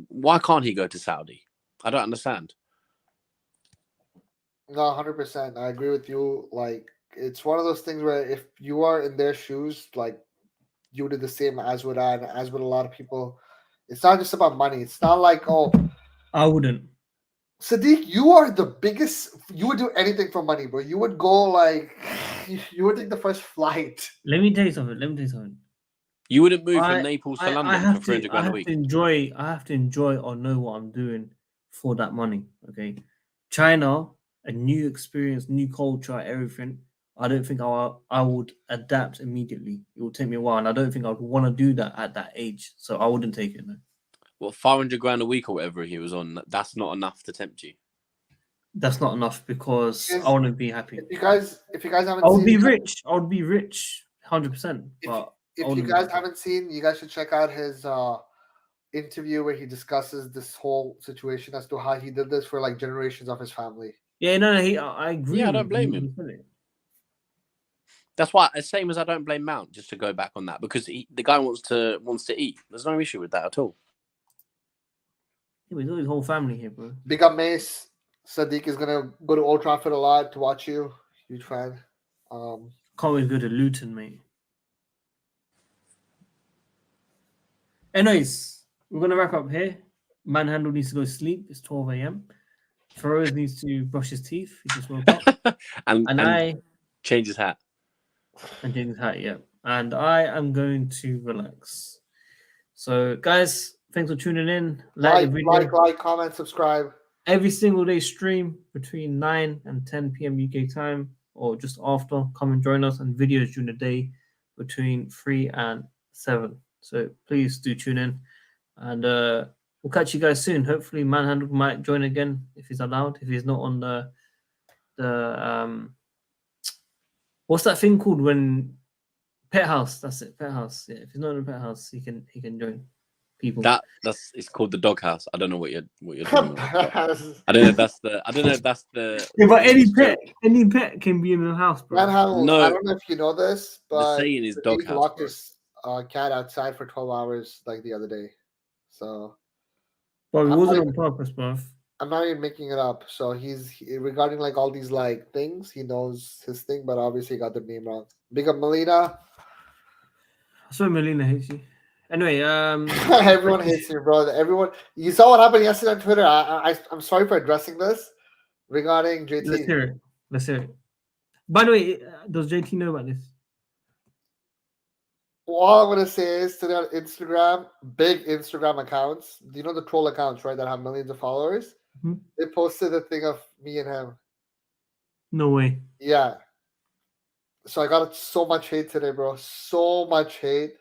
Why can't he go to Saudi? I don't understand. No, 100%. I agree with you. Like, it's one of those things where if you are in their shoes, like, you did the same as would I, and as would a lot of people. It's not just about money. It's not like, oh, I wouldn't. Sadiq, you are the biggest. You would do anything for money, bro. You would go like, you would take the first flight. Let me tell you something. You wouldn't move from Naples to I London have for 300 to, grand a week. I have to enjoy or know what I'm doing for that money. Okay, China, a new experience, new culture, everything. I don't think I would adapt immediately. It will take me a while, and I don't think I would want to do that at that age. So I wouldn't take it. No. Well, 500 grand a week or whatever he was on, that's not enough to tempt you. That's not enough because Yes. I want to be happy. If you guys haven't I would seen, be rich. I would be rich, 100%. But if you guys haven't seen, you guys should check out his interview where he discusses this whole situation as to how he did this for like generations of his family. Yeah, no, I agree. Yeah, I with don't blame you. him. That's why, the same as I don't blame Mount, just to go back on that, because the guy wants to eat. There's no issue with that at all. Yeah, he's got his whole family here, bro. Big up Mace. Sadiq is gonna go to Old Trafford a lot to watch you. Huge fan. Can't wait to go to Luton, mate. Anyways, we're gonna wrap up here. Manhandle needs to go sleep. It's 12 a.m. Feroz needs to brush his teeth. He just woke up. and I change his hat. And change his hat, yeah. And I am going to relax. So, guys, thanks for tuning in. Like, comment, subscribe. Every single day stream between 9 and 10 p.m. UK time, or just after. Come and join us, and videos during the day between 3 and 7. So please do tune in, and we'll catch you guys soon. Hopefully, Manhandle might join again if he's allowed. If he's not on the what's that thing called when Pet House? That's it, Pet House. Yeah, if he's not in Pet House, he can join people. It's called the Doghouse. I don't know what you're doing. I don't know if that's the. Yeah, but any pet can be in the house, bro. No, I don't know if you know this, but the saying is Doghouse. Locked his cat outside for 12 hours like the other day. So. But it wasn't on purpose, bro. I'm not even making it up. So regarding like all these like things, he knows his thing, but obviously got the name wrong. Big up Melina. I swear Melina hates you. Anyway, everyone hates you, bro. Everyone. You saw what happened yesterday on Twitter. I'm sorry for addressing this regarding JT. Let's hear it. By the way, does JT know about this? All I'm gonna say is today on Instagram, big Instagram accounts. Do you know the troll accounts, right? That have millions of followers. Mm-hmm. They posted a thing of me and him. No way. Yeah. So I got so much hate today, bro. So much hate.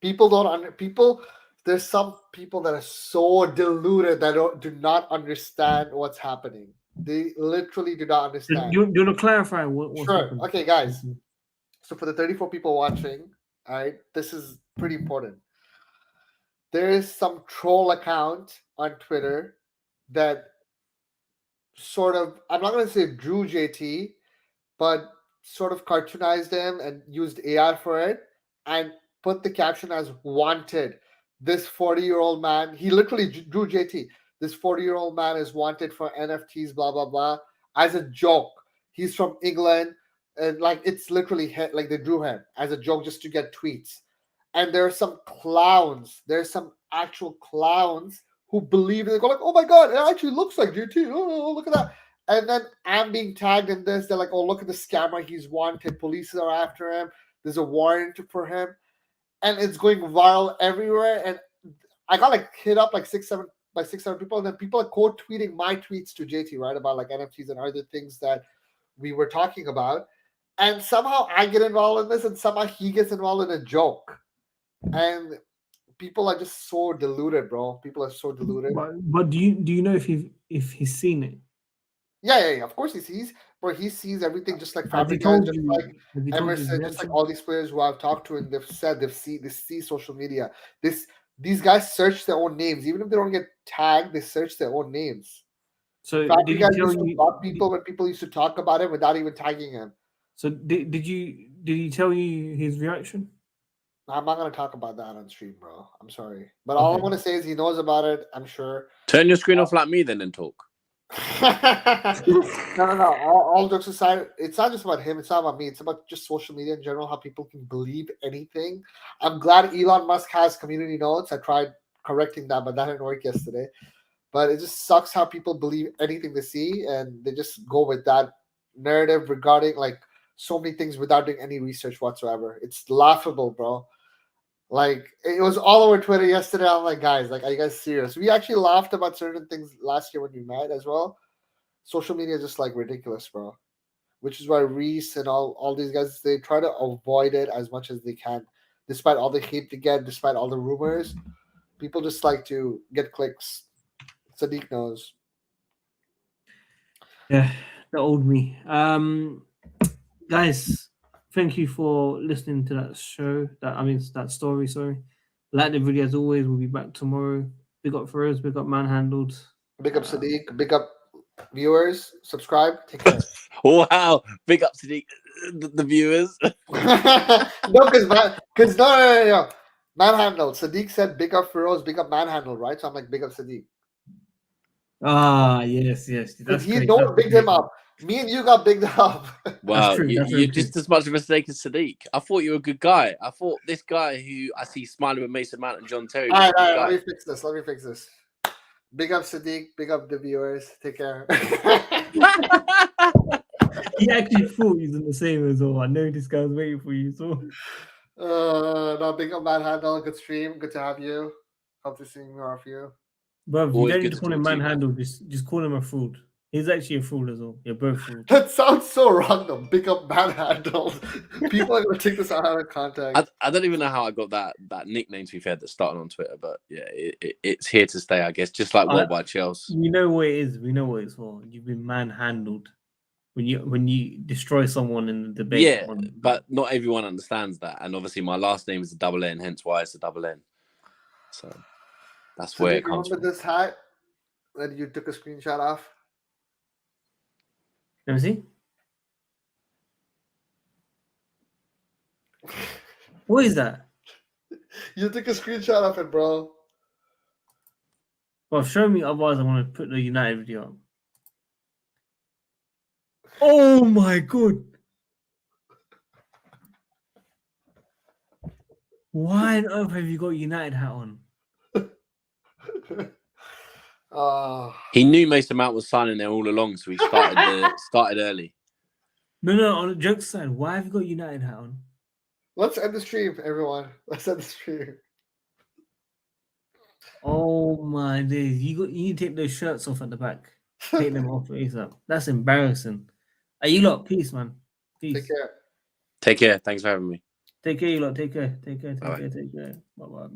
There's some people that are so deluded that do not understand what's happening. They literally do not understand. Do you want to clarify what's happening? Okay, guys. Mm-hmm. So for the 34 people watching, all right, this is pretty important. There is some troll account on Twitter that sort of, I'm not going to say drew JT, but sort of cartoonized him and used AI for it and put the caption as wanted. This 40-year-old man, he literally drew JT. This 40-year-old man is wanted for NFTs, blah, blah, blah, as a joke. He's from England. And like it's literally like they drew him as a joke just to get tweets. And there are some clowns. There's some actual clowns who believe it. They go like, "Oh my god, it actually looks like JT. Oh, look at that!" And then I'm being tagged in this. They're like, "Oh, look at the scammer. He's wanted. Police are after him. There's a warrant for him," and it's going viral everywhere. And I got like hit up like 6-7 people, and then people are quote tweeting my tweets to JT, right, about like NFTs and other things that we were talking about. And somehow I get involved in this, and somehow he gets involved in a joke. And people are just so deluded, bro. People are so deluded. But do you know if he's seen it? Yeah. Of course he sees. Bro, he sees everything just like Fabregas, just like Emerson, just like all these players who I've talked to, and they've said they see social media. These guys search their own names. Even if they don't get tagged, they search their own names. So Fabregas used to block people when people used to talk about him without even tagging him. So did he tell you his reaction? I'm not going to talk about that on stream, bro. I'm sorry. But all I'm going to say is he knows about it, I'm sure. Turn your screen off like me then and talk. No. All jokes aside, it's not just about him. It's not about me. It's about just social media in general, how people can believe anything. I'm glad Elon Musk has community notes. I tried correcting that, but that didn't work yesterday. But it just sucks how people believe anything they see and they just go with that narrative regarding like so many things without doing any research whatsoever. It's laughable, bro. Like it was all over Twitter yesterday. I'm like, guys, like, are you guys serious? We actually laughed about certain things last year when we met as well. Social media is just like ridiculous, bro. Which is why Reese and all these guys, they try to avoid it as much as they can, despite all the hate they get, despite all the rumors. People just like to get clicks. Sadiq knows. Yeah, the old me. Guys, thank you for listening to that show. That story. Sorry. Like the video as always. We'll be back tomorrow. Big up for us. Big up Manhandled. Big up Sadiq. Big up viewers. Subscribe. Take care. Wow, big up to the viewers. No, because no. Manhandle. Sadiq said big up Feroz, big up Manhandle, right? So I'm like big up Sadiq. Ah, yes. Because no one bigged him up. Me and you got bigged up. Wow, true, you're just as much of a mistake as Sadiq. I thought you were a good guy. I thought this guy who I see smiling with Mason Mount and John Terry. All right, let me fix this. Big up Sadiq, big up the viewers. Take care. He actually thought he's in the same as well. I know this guy's waiting for you. So, no, big up Manhandle. Good stream. Good to have you. Hope to see more of you. But you Always don't good need to to call him talk to you, Manhandle. Just call him a fraud. He's actually a fraud as well. You're both frauds. That sounds so wrong, though. Big up Manhandle. People are going to take this out of context. I don't even know how I got that nickname, to be fair, that started on Twitter, but yeah, it's here to stay, I guess, just like WorldWideChels. We know what it is. We know what it's for. You've been manhandled when you destroy someone in the debate. Yeah, but not everyone understands that. And obviously my last name is a double N, hence why it's a double N. So that's where it comes from. Remember this hat that you took a screenshot of? Let me see. What is that? You took a screenshot of it, bro. Well, show me. Otherwise, I want to put the United video up. Oh my god! Why on earth have you got United hat on? He knew Mason Mount was signing there all along, so he started early. No. On the joke side, why have you got United hat on? Let's end the stream, everyone. Let's end the stream. Oh my days! You need to take those shirts off at the back. Take them off ASAP. That's embarrassing. Are you lot? Peace, man. Peace. Take care. Take care. Thanks for having me. Take care, you lot. Take care. Bye. Take care. Bye.